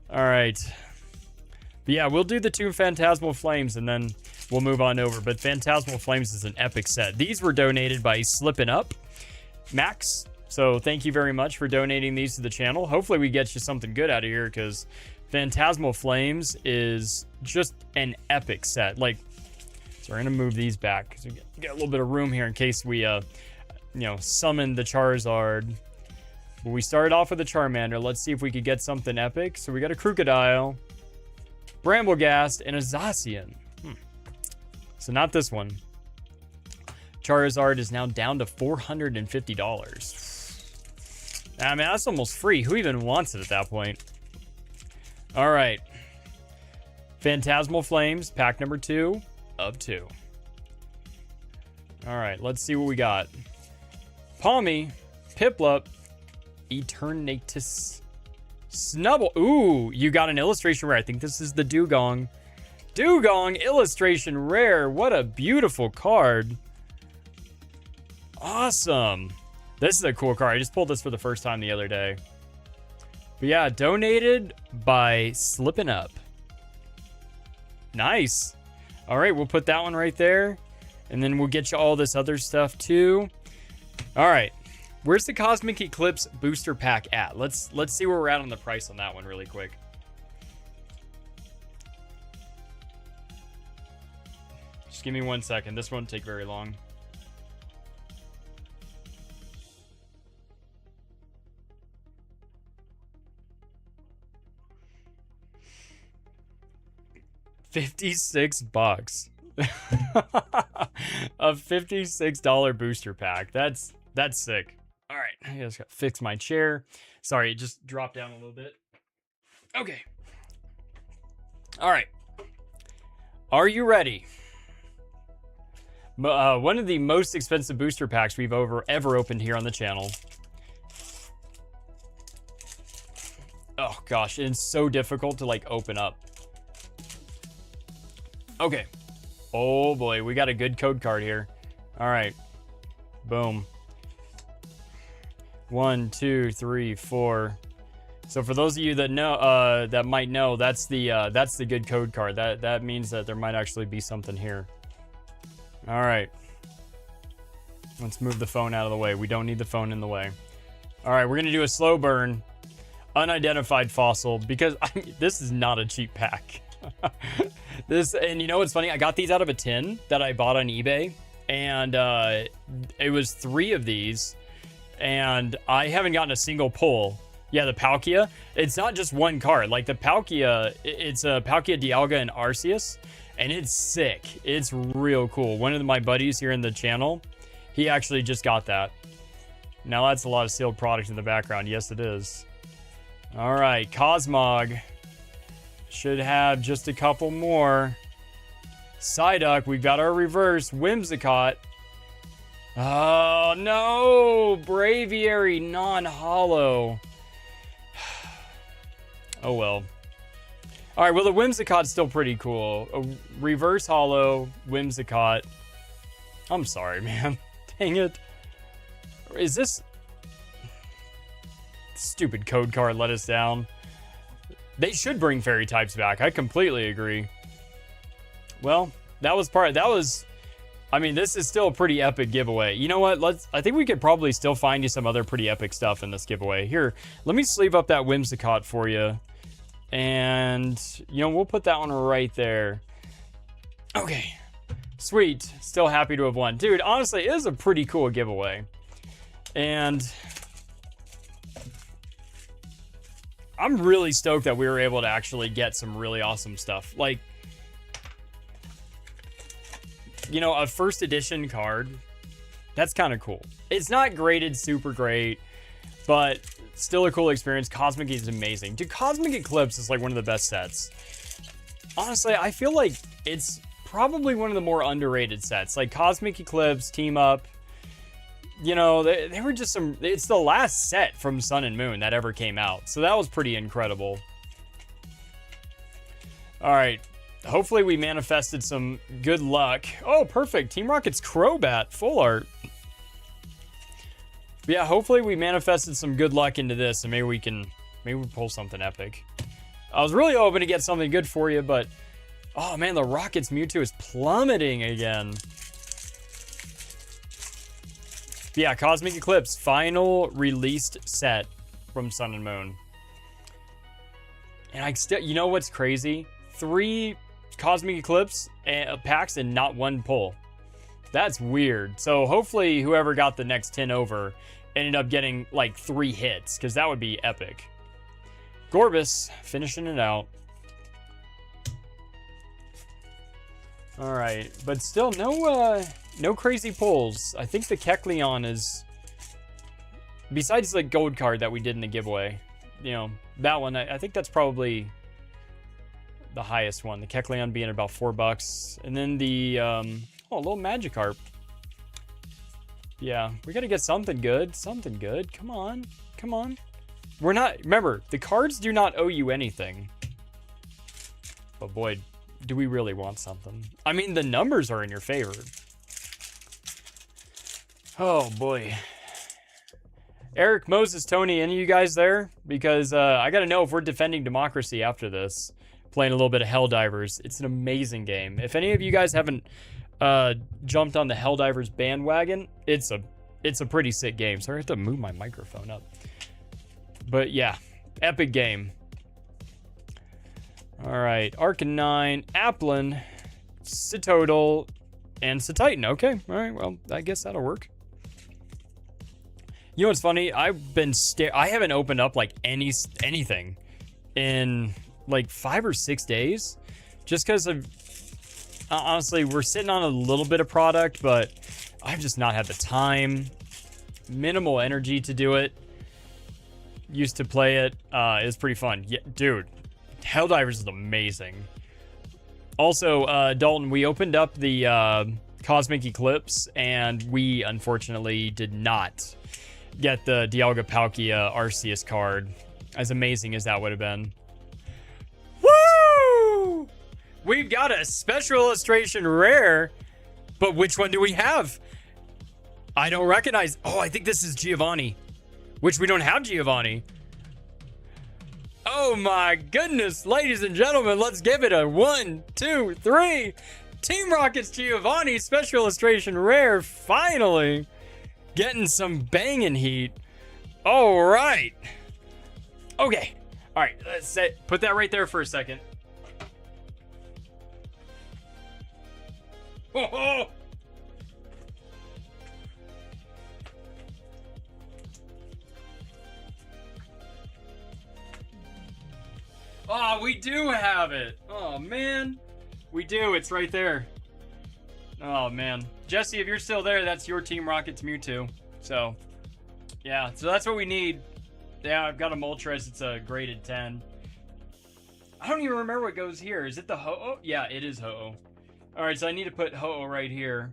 All right. But yeah, we'll do the 2 Phantasmal Flames, and then we'll move on over. But Phantasmal Flames is an epic set. These were donated by Slippin' Up Max. So thank you very much for donating these to the channel. Hopefully we get you something good out of here, because Phantasmal Flames is just an epic set. Like, so we're going to move these back, because we got a little bit of room here in case we, you know, summon the Charizard. But we started off with a Charmander. Let's see if we could get something epic. So we got a Crocodile, Bramblegast, and a Zacian. So not this one. Charizard is now down to $450. I mean, that's almost free. Who even wants it at that point? All right. Phantasmal Flames, pack number 2 of 2. All right, let's see what we got. Palmy, Piplup, Eternatus, Snubble. Ooh, you got an illustration rare. I think this is the Dugong. Dugong illustration rare. What a beautiful card. Awesome. This is a cool card. I just pulled this for the first time the other day. But yeah, donated by Slippin' Up. Nice. All right, we'll put that one right there. And then we'll get you all this other stuff too. All right. Where's the Cosmic Eclipse booster pack at? Let's see where we're at on the price on that one really quick. Just give me 1 second. This won't take very long. $56. A $56 booster pack. That's sick. All right, I just got to fix my chair. Sorry, it just dropped down a little bit. Okay. All right. Are you ready? One of the most expensive booster packs we've ever opened here on the channel. Oh gosh, it's so difficult to like open up. Okay. Oh boy, we got a good code card here. All right. Boom. 1, 2, 3, 4. So for those of you that know, that might know, that's the good code card. That means that there might actually be something here. All right. Let's move the phone out of the way. We don't need the phone in the way. All right, we're gonna do a slow burn, unidentified fossil, because this is not a cheap pack. And you know what's funny? I got these out of a tin that I bought on eBay, and it was 3 of these, and I haven't gotten a single pull. Yeah, the Palkia. It's not just one card. Like the Palkia, it's a Palkia, Dialga, and Arceus, and it's sick. It's real cool. One of my buddies here in the channel, he actually just got that. Now that's a lot of sealed product in the background. Yes, it is. All right, Cosmog. Should have just a couple more. Psyduck, we've got our reverse. Whimsicott. Oh, no. Braviary non-hollow. Oh, well. All right, well, the Whimsicott's still pretty cool. A reverse hollow Whimsicott. I'm sorry, man. Dang it. Is this... Stupid code card let us down. They should bring fairy types back. I completely agree. Well, I mean, this is still a pretty epic giveaway. You know what? I think we could probably still find you some other pretty epic stuff in this giveaway. Here, let me sleeve up that Whimsicott for you. And, you know, we'll put that one right there. Okay. Sweet. Still happy to have won. Dude, honestly, it is a pretty cool giveaway. And I'm really stoked that we were able to actually get some really awesome stuff. Like, you know, a first edition card, that's kind of cool. It's not graded super great, but still a cool experience. Cosmic is amazing. Dude, Cosmic Eclipse is like one of the best sets. Honestly, I feel like it's probably one of the more underrated sets. Like Cosmic Eclipse, Team Up, you know, they were just some, it's the last set from Sun and Moon that ever came out. So that was pretty incredible. All right. Hopefully we manifested some good luck. Oh, perfect. Team Rocket's Crobat, full art. Yeah, hopefully we manifested some good luck into this, and maybe we pull something epic. I was really hoping to get something good for you, but oh man, the Rocket's Mewtwo is plummeting again. Yeah, Cosmic Eclipse, final released set from Sun and Moon. And I still, you know what's crazy? 3 Cosmic Eclipse packs and not 1 pull. That's weird. So hopefully whoever got the next 10 over ended up getting like 3 hits, because that would be epic. Gorbis finishing it out. All right, but still no crazy pulls. I think the Kecleon is, besides the gold card that we did in the giveaway, you know, that one, I think that's probably the highest one. The Kecleon being about $4. And then the, oh, a little Magikarp. Yeah, we got to get something good. Something good. Come on. Come on. We're not, remember, the cards do not owe you anything. But boy, do we really want something. I mean, the numbers are in your favor. Oh boy. Eric, Moses, Tony, any of you guys there? Because I got to know if we're defending democracy after this. Playing a little bit of Helldivers. It's an amazing game. If any of you guys haven't jumped on the Helldivers bandwagon, it's a pretty sick game. Sorry, I have to move my microphone up. But yeah, epic game. All right, Arcanine, Applin, Citodal, and Cititan. Okay, all right, well, I guess that'll work. You know what's funny? I haven't opened up like anything in like 5 or 6 days, just because of honestly, we're sitting on a little bit of product, but I've just not had the time, minimal energy to do it. Used to play it. It was pretty fun. Yeah, dude, Helldivers is amazing. Also, Dalton, we opened up the Cosmic Eclipse, and we unfortunately did not get the Dialga Palkia Arceus card. As amazing as that would have been. Woo! We've got a special illustration rare, but which one do we have? I don't recognize. Oh, I think this is Giovanni, which we don't have Giovanni. Oh my goodness, ladies and gentlemen, let's give it a 1, 2, 3. Team Rocket's Giovanni special illustration rare, finally. Getting some banging heat. All right. Okay. All right, let's put that right there for a second. Oh. Oh, we do have it. Oh, man. We do. It's right there. Oh, man. Jesse, if you're still there, that's your Team Rocket's Mewtwo. So, yeah. So that's what we need. Yeah, I've got a Moltres. It's a graded 10. I don't even remember what goes here. Is it the Ho-Oh? Yeah, it is Ho-Oh. All right, so I need to put Ho-Oh right here.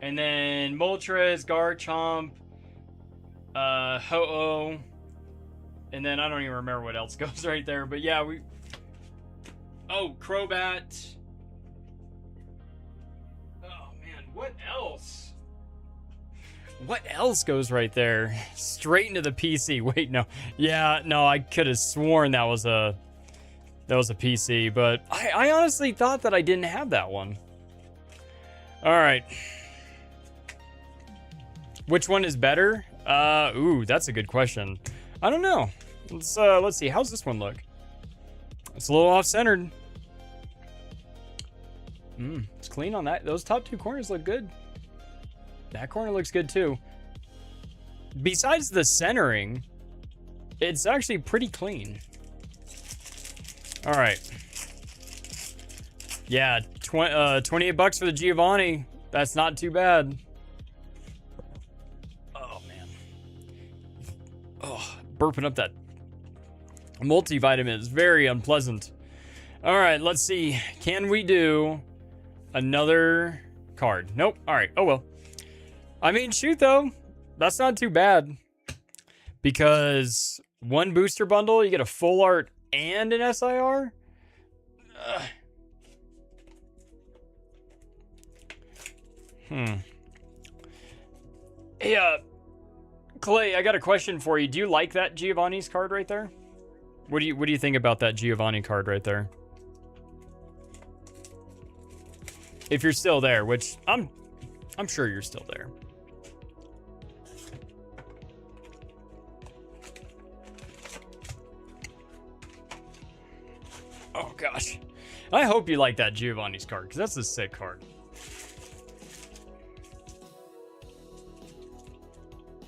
And then Moltres, Garchomp, Ho-Oh. And then I don't even remember what else goes right there. But yeah, oh, Crobat. Oh, man. What else? What else goes right there? Straight into the PC. Wait, no. Yeah, no, I could have sworn that was a PC. But I honestly thought that I didn't have that one. All right. Which one is better? Ooh, that's a good question. I don't know. Let's see. How's this one look? It's a little off-centered. It's clean on that. Those top two corners look good. That corner looks good too. Besides the centering, it's actually pretty clean. All right. Yeah, 28 bucks for the Giovanni. That's not too bad. Oh, man. Oh, burping up that multivitamin is very unpleasant. All right, let's see. Can we do another card? Nope. All right. Oh, well. I mean, shoot, though. That's not too bad. Because one booster bundle, you get a full art and an SIR? Hey, Clay, I got a question for you. Do you like that Giovanni's card right there? What do you think about that Giovanni card right there? If you're still there, which I'm sure you're still there. Oh gosh. I hope you like that Giovanni's card, because that's a sick card.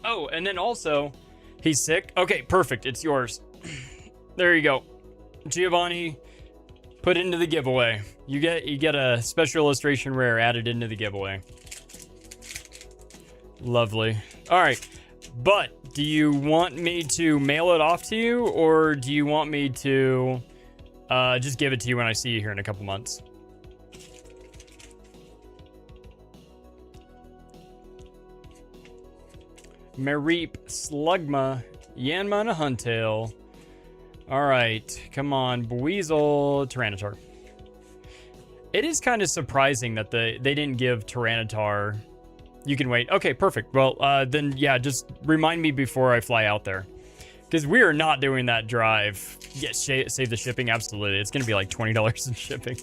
Oh, and then also, he's sick. Okay, perfect. It's yours. There you go. Giovanni, put into the giveaway. You get a special illustration rare added into the giveaway. Lovely. All right. But do you want me to mail it off to you, or do you want me to just give it to you when I see you here in a couple months? Mareep, Slugma, Yanma, and a Huntail. Alright, come on. Buizel, Tyranitar. It is kind of surprising that they didn't give Tyranitar. You can wait. Okay, perfect. Well, then, yeah, just remind me before I fly out there. Because we are not doing that drive. Yes, save the shipping, absolutely. It's going to be like $20 in shipping.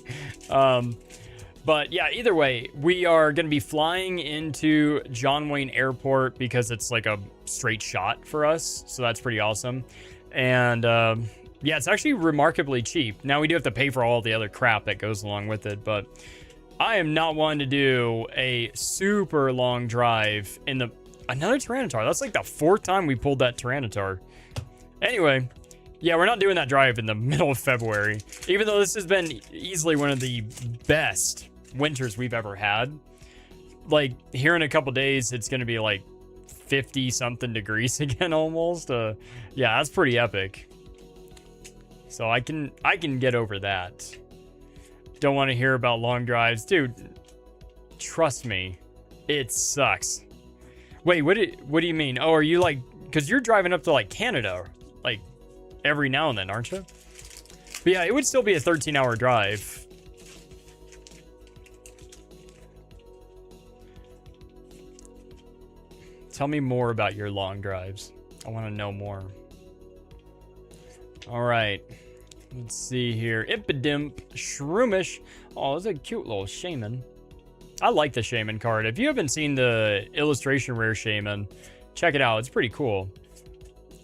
But yeah, either way, we are going to be flying into John Wayne Airport because it's like a straight shot for us. So that's pretty awesome. And yeah, it's actually remarkably cheap. Now we do have to pay for all the other crap that goes along with it. But I am not one to do a super long drive in another Tyranitar. That's like the 4th time we pulled that Tyranitar. Anyway, yeah, we're not doing that drive in the middle of February. Even though this has been easily one of the best winters we've ever had. Like, here in a couple days, it's going to be like 50-something degrees again almost. Yeah, that's pretty epic. So I can get over that. Don't want to hear about long drives. Dude, trust me, it sucks. Wait, what do you mean? Oh, are you like... Because you're driving up to, like, Canada, like, every now and then, aren't you? But yeah, it would still be a 13-hour drive. Tell me more about your long drives. I want to know more. All right. Let's see here. Impidimp, Shroomish. Oh, that's a cute little Shaman. I like the Shaman card. If you haven't seen the illustration rare Shaman, check it out. It's pretty cool.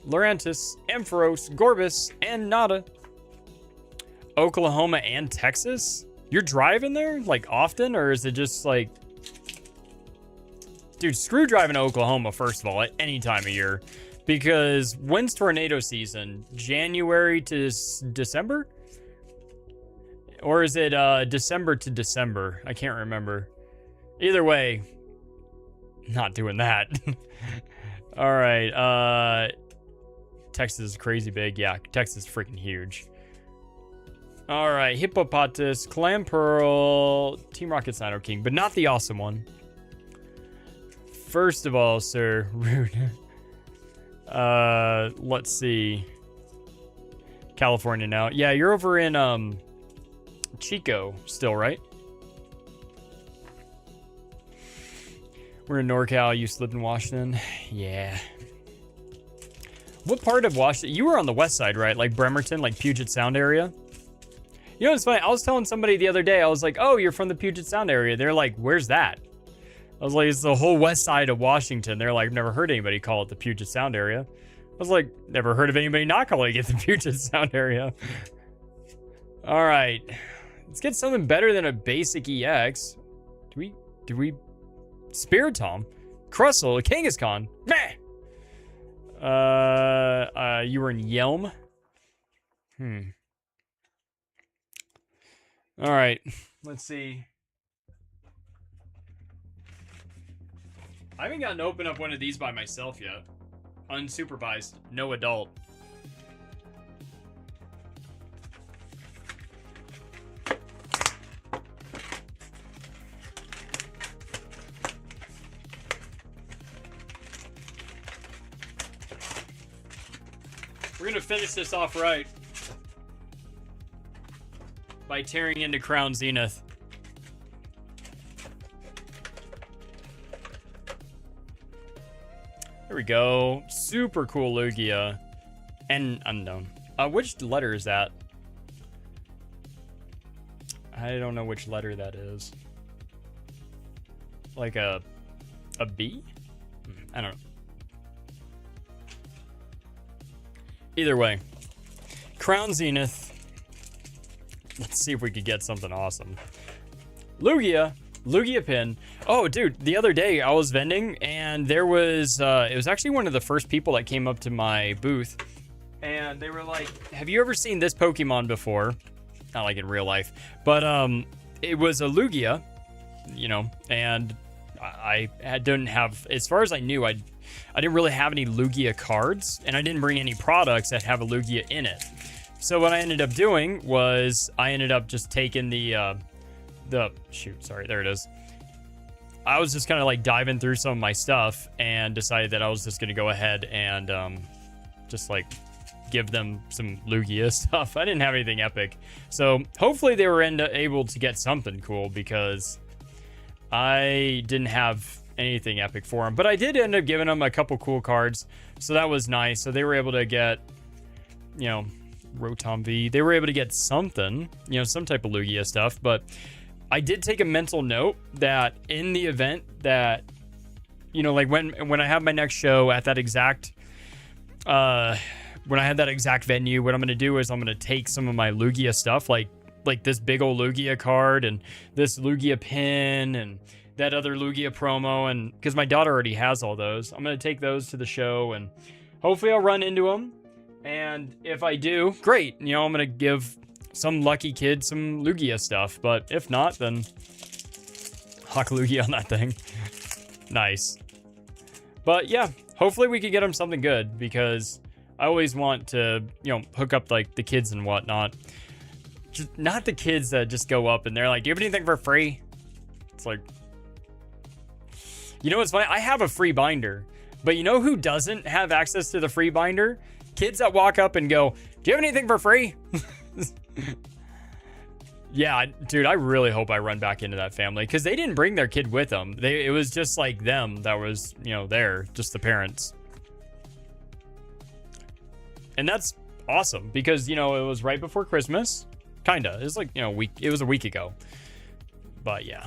Lurantis, Ampharos, Gorbis, and Nada. Oklahoma and Texas? You're driving there, like, often? Or is it just, like... Dude, screw driving to Oklahoma, first of all, at any time of year. Because when's tornado season? January to December? Or is it December to December? I can't remember. Either way, not doing that. All right. Texas is crazy big. Yeah, Texas is freaking huge. All right. Hippopotas, Clampearl, Team Rocket, Sino King, but not the awesome one. First of all, sir, rude. Let's see. California now. Yeah, you're over in Chico still, right? We're in NorCal. You used to live in Washington. Yeah. What part of Washington? You were on the west side, right? Like Bremerton, like Puget Sound area? You know what's funny? I was telling somebody the other day, I was like, oh, you're from the Puget Sound area. They're like, where's that? I was like, it's the whole west side of Washington. They're like, I've never heard anybody call it the Puget Sound area. I was like, never heard of anybody not calling it the Puget Sound area. All right. Let's get something better than a basic EX. Do we Spiritomb, Crustle, Kangaskhan. Meh. You were in Yelm. All right. Let's see. I haven't gotten to open up one of these by myself yet. Unsupervised, no adult. We're gonna finish this off right by tearing into Crown Zenith. There we go. Super cool Lugia. And unknown. Which letter is that? I don't know which letter that is. Like a B? I don't know. Either way. Crown Zenith. Let's see if we could get something awesome. Lugia pin. Oh, dude, the other day I was vending and there was, it was actually one of the first people that came up to my booth and they were like, have you ever seen this Pokemon before? Not like in real life, but it was a Lugia, you know, and I didn't have, as far as I knew, I didn't really have any Lugia cards and I didn't bring any products that have a Lugia in it. So what I ended up doing was I ended up just taking shoot, sorry, there it is. I was just kind of like diving through some of my stuff and decided that I was just going to go ahead and just like give them some Lugia stuff. I didn't have anything epic. So hopefully they were able to get something cool because I didn't have anything epic for them. But I did end up giving them a couple cool cards. So that was nice. So they were able to get, you know, Rotom V. They were able to get something, you know, some type of Lugia stuff. But I did take a mental note that in the event that, you know, like when I have my next show at that exact, when I had that exact venue, what I'm going to do is I'm going to take some of my Lugia stuff, like this big old Lugia card and this Lugia pin and that other Lugia promo. And because my daughter already has all those, I'm going to take those to the show and hopefully I'll run into them. And if I do, great. You know, I'm going to give some lucky kid some Lugia stuff, but if not, then Hawk Lugia on that thing. Nice. But yeah, hopefully we could get him something good because I always want to, you know, hook up like the kids and whatnot. Just not the kids that just go up and they're like, do you have anything for free? It's like, you know what's funny? I have a free binder, but you know who doesn't have access to the free binder? Kids that walk up and go, do you have anything for free? Yeah, dude, I really hope I run back into that family because they didn't bring their kid with them. It was just like them that was, you know, there, just the parents. And that's awesome because, you know, it was right before Christmas. Kinda. It was like, you know, it was a week ago. But yeah.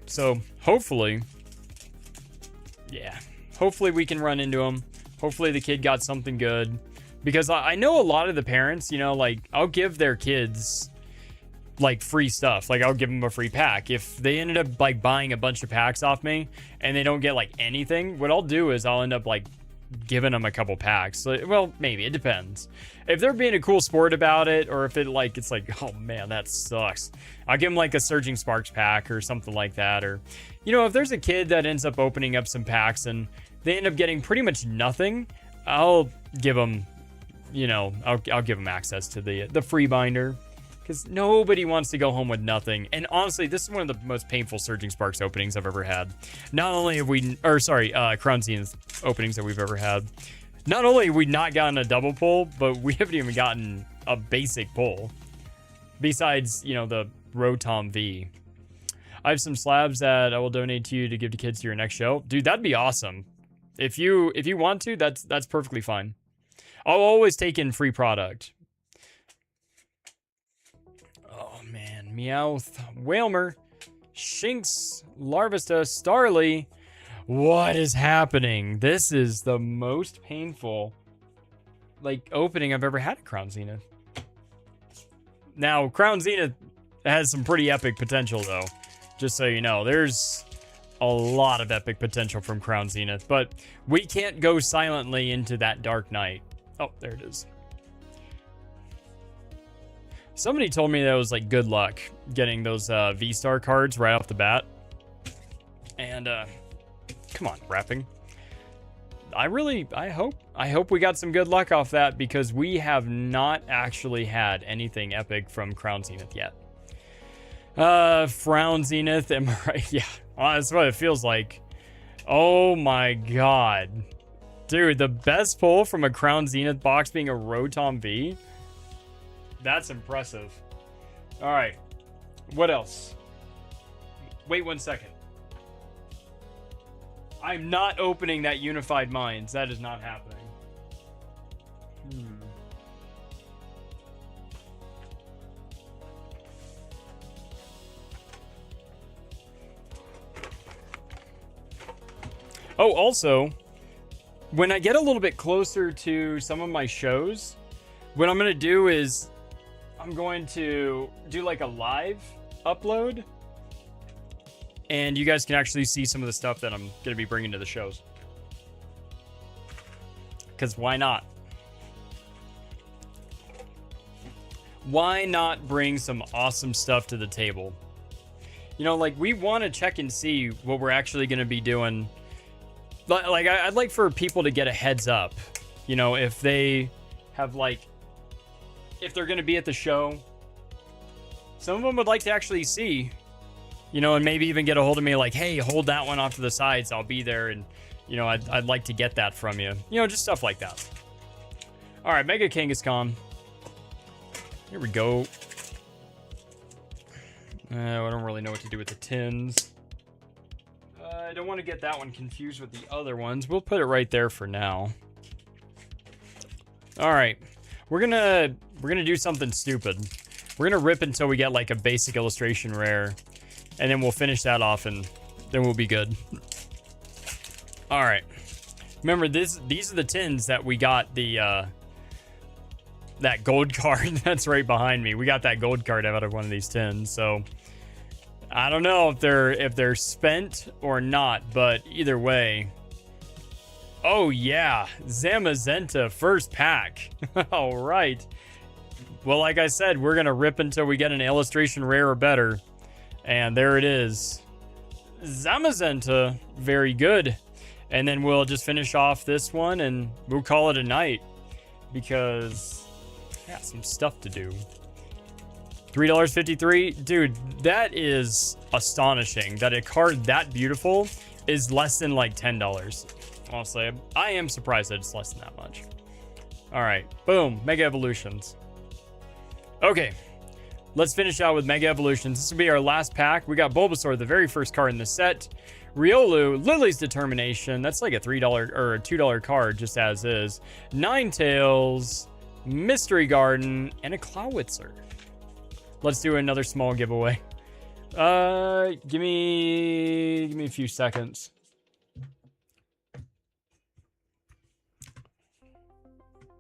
So hopefully, yeah, hopefully we can run into them. Hopefully the kid got something good. Because I know a lot of the parents, you know, like, I'll give their kids, like, free stuff. Like, I'll give them a free pack. If they ended up, like, buying a bunch of packs off me and they don't get, like, anything, what I'll do is I'll end up, like, giving them a couple packs. Well, maybe. It depends. If they're being a cool sport about it or if it's like, oh, man, that sucks. I'll give them, like, a Surging Sparks pack or something like that. Or, you know, if there's a kid that ends up opening up some packs and they end up getting pretty much nothing, I'll give them... You know, I'll give them access to the free binder because nobody wants to go home with nothing. And honestly, this is one of the most painful Surging Sparks openings I've ever had. Not only have Crown Zenith openings that we've ever had. Not only have we not gotten a double pull, but we haven't even gotten a basic pull. Besides, you know, the Rotom V. I have some slabs that I will donate to you to give to kids to your next show. Dude, that'd be awesome. If you want to, that's perfectly fine. I'll always take in free product. Oh, man. Meowth, Whalmer, Shinx, Larvesta, Starly. What is happening? This is the most painful, like, opening I've ever had at Crown Zenith. Now, Crown Zenith has some pretty epic potential, though. Just so you know, there's a lot of epic potential from Crown Zenith, but we can't go silently into that dark night. Oh, there it is. Somebody told me that it was like good luck getting those V-Star cards right off the bat. And come on, wrapping. I hope we got some good luck off that, because we have not actually had anything epic from Crown Zenith yet. Frown Zenith, am I right? Yeah, that's what it feels like. Oh my god. Dude, the best pull from a Crown Zenith box being a Rotom V? That's impressive. Alright, what else? Wait 1 second. I'm not opening that Unified Minds. That is not happening. Oh, also, when I get a little bit closer to some of my shows, what I'm going to do is I'm going to do like a live upload, and you guys can actually see some of the stuff that I'm going to be bringing to the shows. Because why not? Why not bring some awesome stuff to the table? You know, like, we want to check and see what we're actually going to be doing. Like, I'd like for people to get a heads up. You know, if they have, like, if they're going to be at the show. Some of them would like to actually see, you know, and maybe even get a hold of me like, hey, hold that one off to the sides. I'll be there, and, you know, I'd like to get that from you. You know, just stuff like that. All right, Mega Kangaskhan. Here we go. I don't really know what to do with the tins. I don't want to get that one confused with the other ones. We'll put it right there for now. All right, we're gonna do something stupid. We're gonna rip until we get like a basic illustration rare, and then we'll finish that off, and then we'll be good. All right. Remember, these are the tins that we got the that gold card that's right behind me. We got that gold card out of one of these tins, so I don't know if they're spent or not, but either way. Oh yeah, Zamazenta first pack. All right. Well, like I said, we're gonna rip until we get an illustration rare or better, and there it is. Zamazenta, very good. And then we'll just finish off this one, and we'll call it a night, because I got some stuff to do. $3.53, dude, that is astonishing that a card that beautiful is less than like $10. Honestly, I am surprised that it's less than that much. All right, boom, Mega Evolutions. Okay, let's finish out with Mega Evolutions. This will be our last pack. We got Bulbasaur, the very first card in the set. Riolu, Lily's Determination. That's like a $3 or a $2 card, just as is. Ninetales, Mystery Garden, and a Clawitzer. Let's do another small giveaway. Give me a few seconds.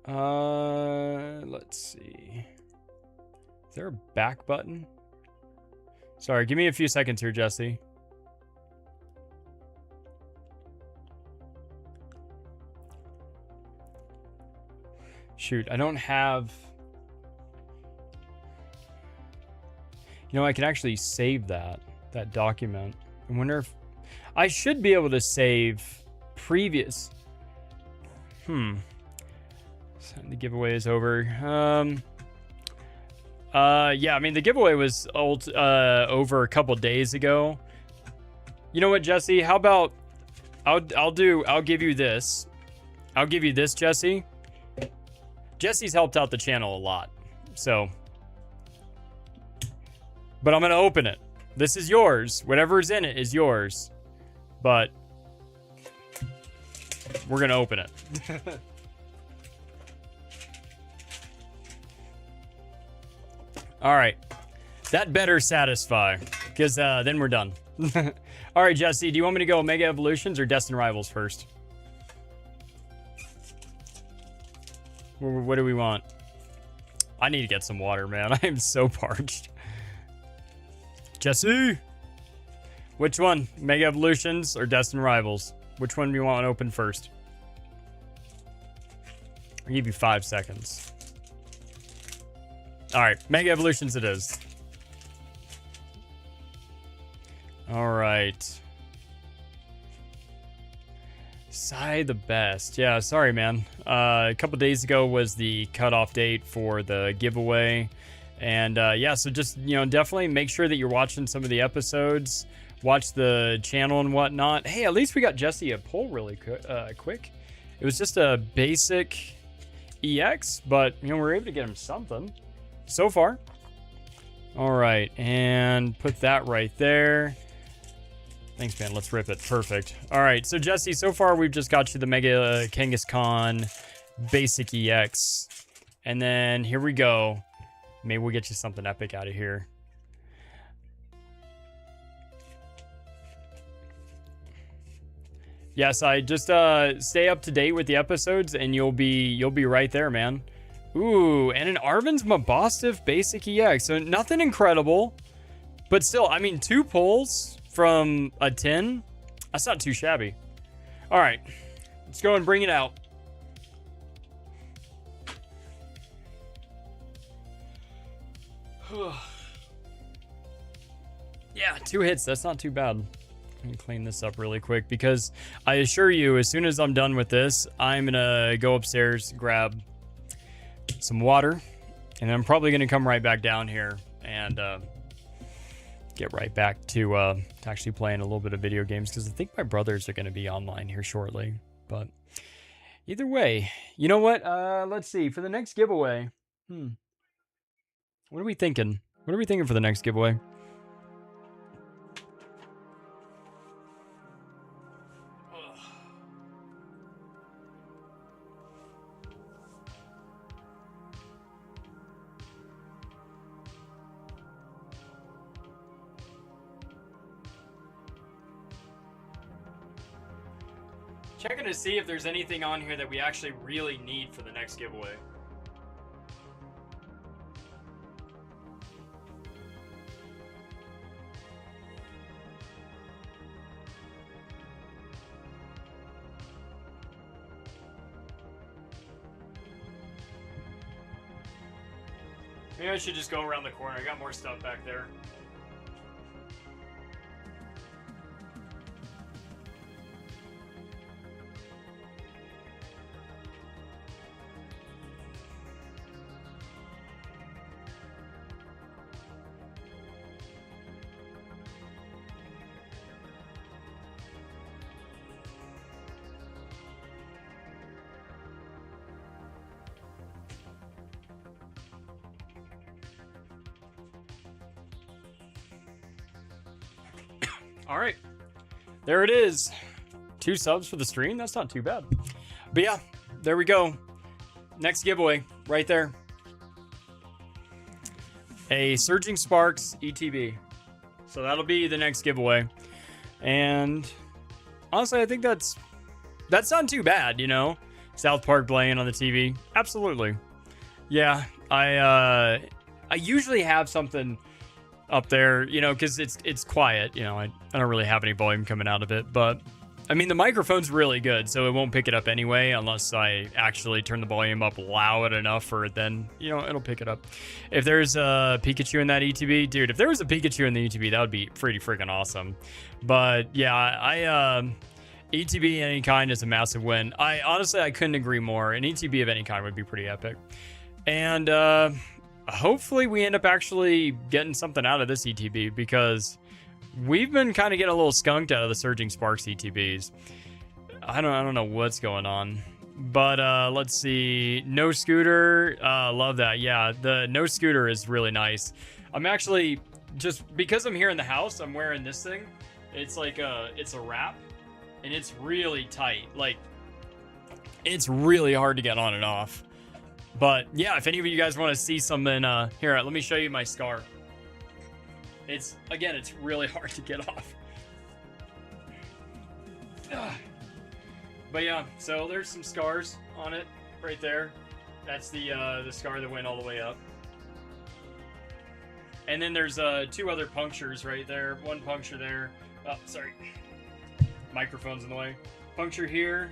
Let's see. Is there a back button? Sorry, give me a few seconds here, Jesse. Shoot, I don't have... You know, I can actually save that document. I wonder if... I should be able to save previous... The giveaway is over. Yeah, I mean, the giveaway was over a couple days ago. You know what, Jesse? How about... I'll give you this. I'll give you this, Jesse. Jesse's helped out the channel a lot, so... But I'm going to open it. This is yours. Whatever's in it is yours. But we're going to open it. All right. That better satisfy, because then we're done. All right, Jesse, do you want me to go Mega Evolutions or Destined Rivals first? What do we want? I need to get some water, man. I am so parched. Jesse! Which one? Mega Evolutions or Destined Rivals? Which one do you want to open first? I'll give you 5 seconds. Alright, Mega Evolutions it is. Alright. Sigh the best. Yeah, sorry, man. A couple days ago was the cutoff date for the giveaway. And yeah, so just, you know, definitely make sure that you're watching some of the episodes. Watch the channel and whatnot. Hey, at least we got Jesse a pull really quick. It was just a basic EX, but, you know, we were able to get him something so far. All right, and put that right there. Thanks, man. Let's rip it. Perfect. All right, so Jesse, so far we've just got you the Mega Kangaskhan basic EX. And then here we go. Maybe we'll get you something epic out of here. Yes, I just stay up to date with the episodes and you'll be right there, man. Ooh, and an Arven's Mabosstiff basic EX. So nothing incredible, but still, I mean, 2 pulls from a 10. That's not too shabby. All right, let's go and bring it out. Yeah, 2 hits. That's not too bad. Let me clean this up really quick because I assure you, as soon as I'm done with this, I'm gonna go upstairs, grab some water, and I'm probably gonna come right back down here and get right back to actually playing a little bit of video games because I think my brothers are gonna be online here shortly. But either way, you know what? Let's see for the next giveaway. What are we thinking? What are we thinking for the next giveaway? Checking to see if there's anything on here that we actually really need for the next giveaway. Maybe I should just go around the corner. I got more stuff back there. All right, there it is. 2 subs for the stream. That's not too bad. But yeah, there we go. Next giveaway right there. A Surging Sparks ETB. So that'll be the next giveaway. And honestly, I think that's not too bad, you know. South Park playing on the TV. Absolutely. Yeah, I usually have something up there, you know, because it's quiet, you know. I don't really have any volume coming out of it, but I mean the microphone's really good, so it won't pick it up anyway unless I actually turn the volume up loud enough for it. Then, you know, it'll pick it up. If there's a Pikachu in that ETB, dude, if there was a Pikachu in the ETB, that would be pretty freaking awesome. But yeah, ETB any kind is a massive win. I honestly couldn't agree more. An ETB of any kind would be pretty epic. And hopefully we end up actually getting something out of this ETB because we've been kind of getting a little skunked out of the Surging Sparks ETBs. I don't know what's going on. But let's see. No Scooter. Love that. Yeah, the No Scooter is really nice. I'm actually, just because I'm here in the house, I'm wearing this thing. It's like it's a wrap. And it's really tight. Like, it's really hard to get on and off. But yeah, if any of you guys want to see something, here, let me show you my scar. It's really hard to get off. But yeah, so there's some scars on it right there. That's the scar that went all the way up. And then there's 2 other punctures right there. One puncture there. Oh, sorry. Microphone's in the way. Puncture here,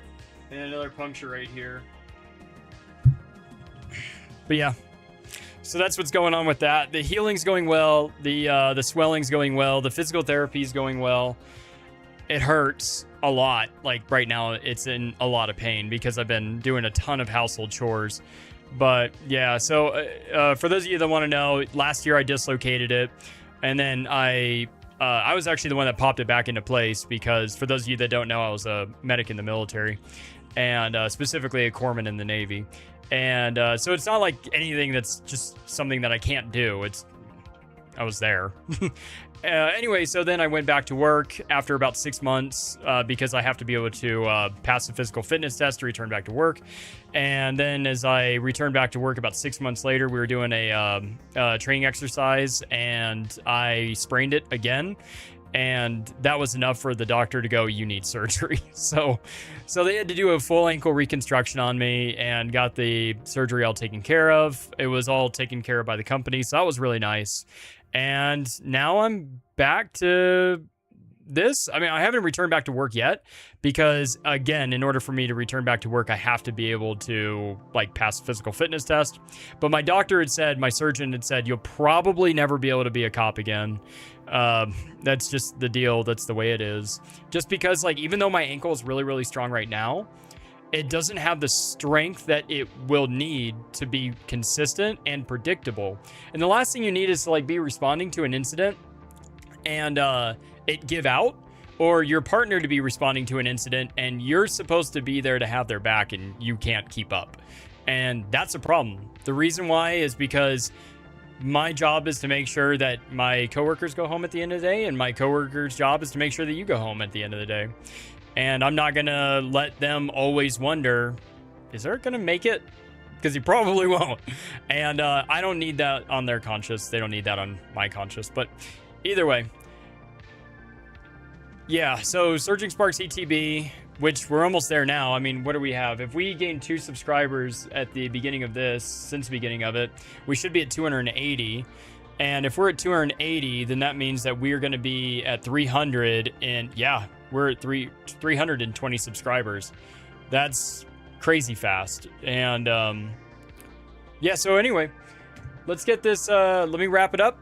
and another puncture right here. But yeah. So that's what's going on with that. The healing's going well. The swelling's going well. The physical therapy's going well. It hurts a lot. Like right now, it's in a lot of pain because I've been doing a ton of household chores. But yeah, so for those of you that want to know, last year I dislocated it, and then I was actually the one that popped it back into place because for those of you that don't know, I was a medic in the military, and specifically a corpsman in the Navy. And so it's not like anything that's just something that I can't do. I was there. Anyway, so then I went back to work after about 6 months because I have to be able to pass the physical fitness test to return back to work. And then as I returned back to work about 6 months later, we were doing a training exercise and I sprained it again. And that was enough for the doctor to go, you need surgery. So they had to do a full ankle reconstruction on me and got the surgery all taken care of. It was all taken care of by the company. So that was really nice. And now I'm back to this. I mean, I haven't returned back to work yet because, again, in order for me to return back to work, I have to be able to like pass the physical fitness test. But my doctor had said, my surgeon had said, you'll probably never be able to be a cop again. That's just the deal. That's the way it is. Just because, like, even though my ankle is really, really strong right now, it doesn't have the strength that it will need to be consistent and predictable. And the last thing you need is to like be responding to an incident and it give out, or your partner to be responding to an incident and you're supposed to be there to have their back and you can't keep up. And that's a problem. The reason why is because my job is to make sure that my coworkers go home at the end of the day, and my coworkers' job is to make sure that you go home at the end of the day. And I'm not going to let them always wonder, is Eric going to make it? Because he probably won't. And I don't need that on their conscience. They don't need that on my conscience. But either way. Yeah, so Surging Sparks ETB, which we're almost there now. I mean, what do we have? If we gain 2 subscribers at the beginning of this, since the beginning of it, we should be at 280. And if we're at 280, then that means that we're going to be at 300. And yeah, we're at 320 subscribers. That's crazy fast. And yeah, so anyway, let's get this. Let me wrap it up.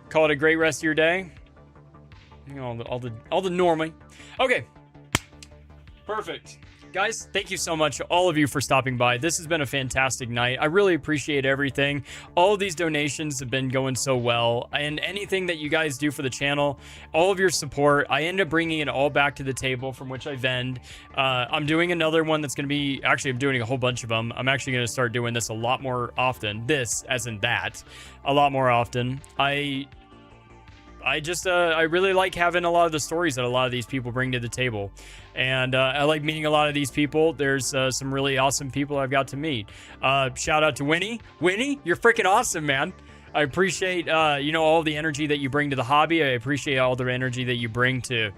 Call it a great rest of your day. You know, all the normie. Okay. Perfect. Guys, thank you so much, all of you, for stopping by. This has been a fantastic night. I really appreciate everything. All of these donations have been going so well, and anything that you guys do for the channel, all of your support, I end up bringing it all back to the table from which I vend. I'm doing another one that's going to be, actually, I'm doing a whole bunch of them. I'm actually going to start doing this a lot more often. This, as in that, a lot more often. I really like having a lot of the stories that a lot of these people bring to the table. And I like meeting a lot of these people. There's some really awesome people I've got to meet. Shout out to Winnie. Winnie, you're freaking awesome, man. I appreciate, all the energy that you bring to the hobby. I appreciate all the energy that you bring to,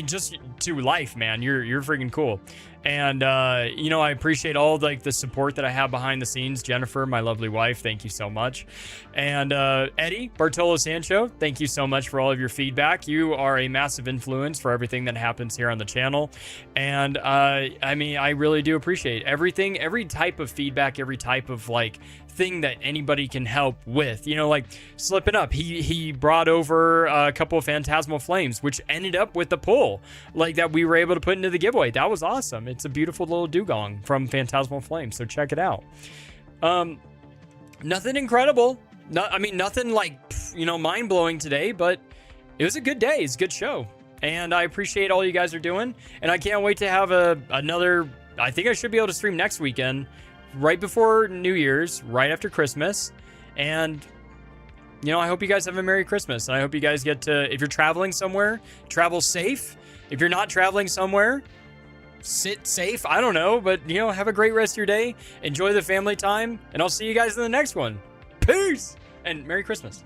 just to life, man. You're freaking cool. And, I appreciate all like the support that I have behind the scenes. Jennifer, my lovely wife, thank you so much. And Eddie Bartolo Sancho, thank you so much for all of your feedback. You are a massive influence for everything that happens here on the channel. And I really do appreciate everything, every type of feedback, every type of like thing that anybody can help with, like slipping up. He brought over a couple of Phantasmal Flames, which ended up with the pull like that we were able to put into the giveaway. That was awesome. It's a beautiful little dugong from Phantasmal Flames, so check it out. Nothing incredible, nothing like mind-blowing today, but it was a good day. It's a good show, and I appreciate all you guys are doing, and I can't wait to have another. I think I should be able to stream next weekend, right before New Year's, right after Christmas. And I hope you guys have a Merry Christmas, and I hope you guys get to, if you're traveling somewhere, travel safe. If you're not traveling somewhere, sit safe. I don't know, but have a great rest of your day. Enjoy the family time, and I'll see you guys in the next one. Peace and Merry Christmas.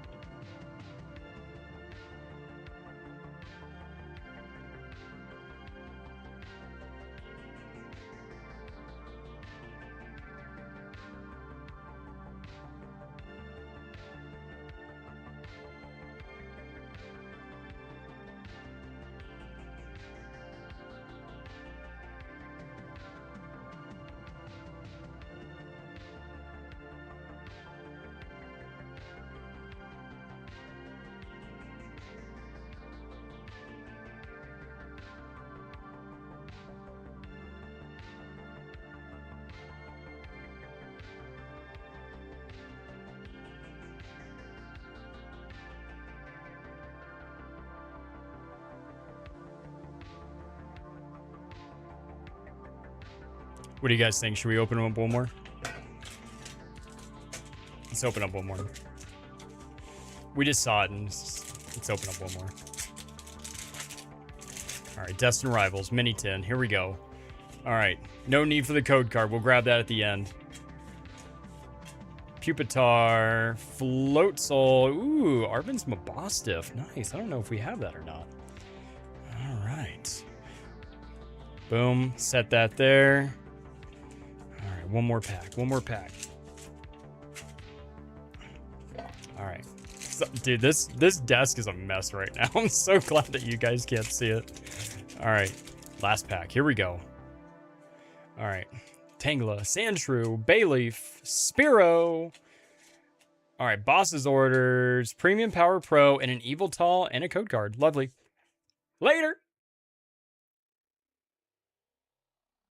What do you guys think? Should we open up one more? Let's open up one more. We just saw it, and let's open up one more. All right, Destined Rivals, Mini Tin. Here we go. All right, no need for the code card. We'll grab that at the end. Pupitar, Float Soul. Ooh, Arvin's Mabostiff. Nice. I don't know if we have that or not. All right. Boom. Set that there. All right, one more pack. One more pack. All right. So, dude, this desk is a mess right now. I'm so glad that you guys can't see it. All right. Last pack. Here we go. All right. Tangela, Sandshrew, Bayleaf, Spearow. All right, Boss's Orders, Premium Power Pro, and an Evil Tall and a code card. Lovely. Later.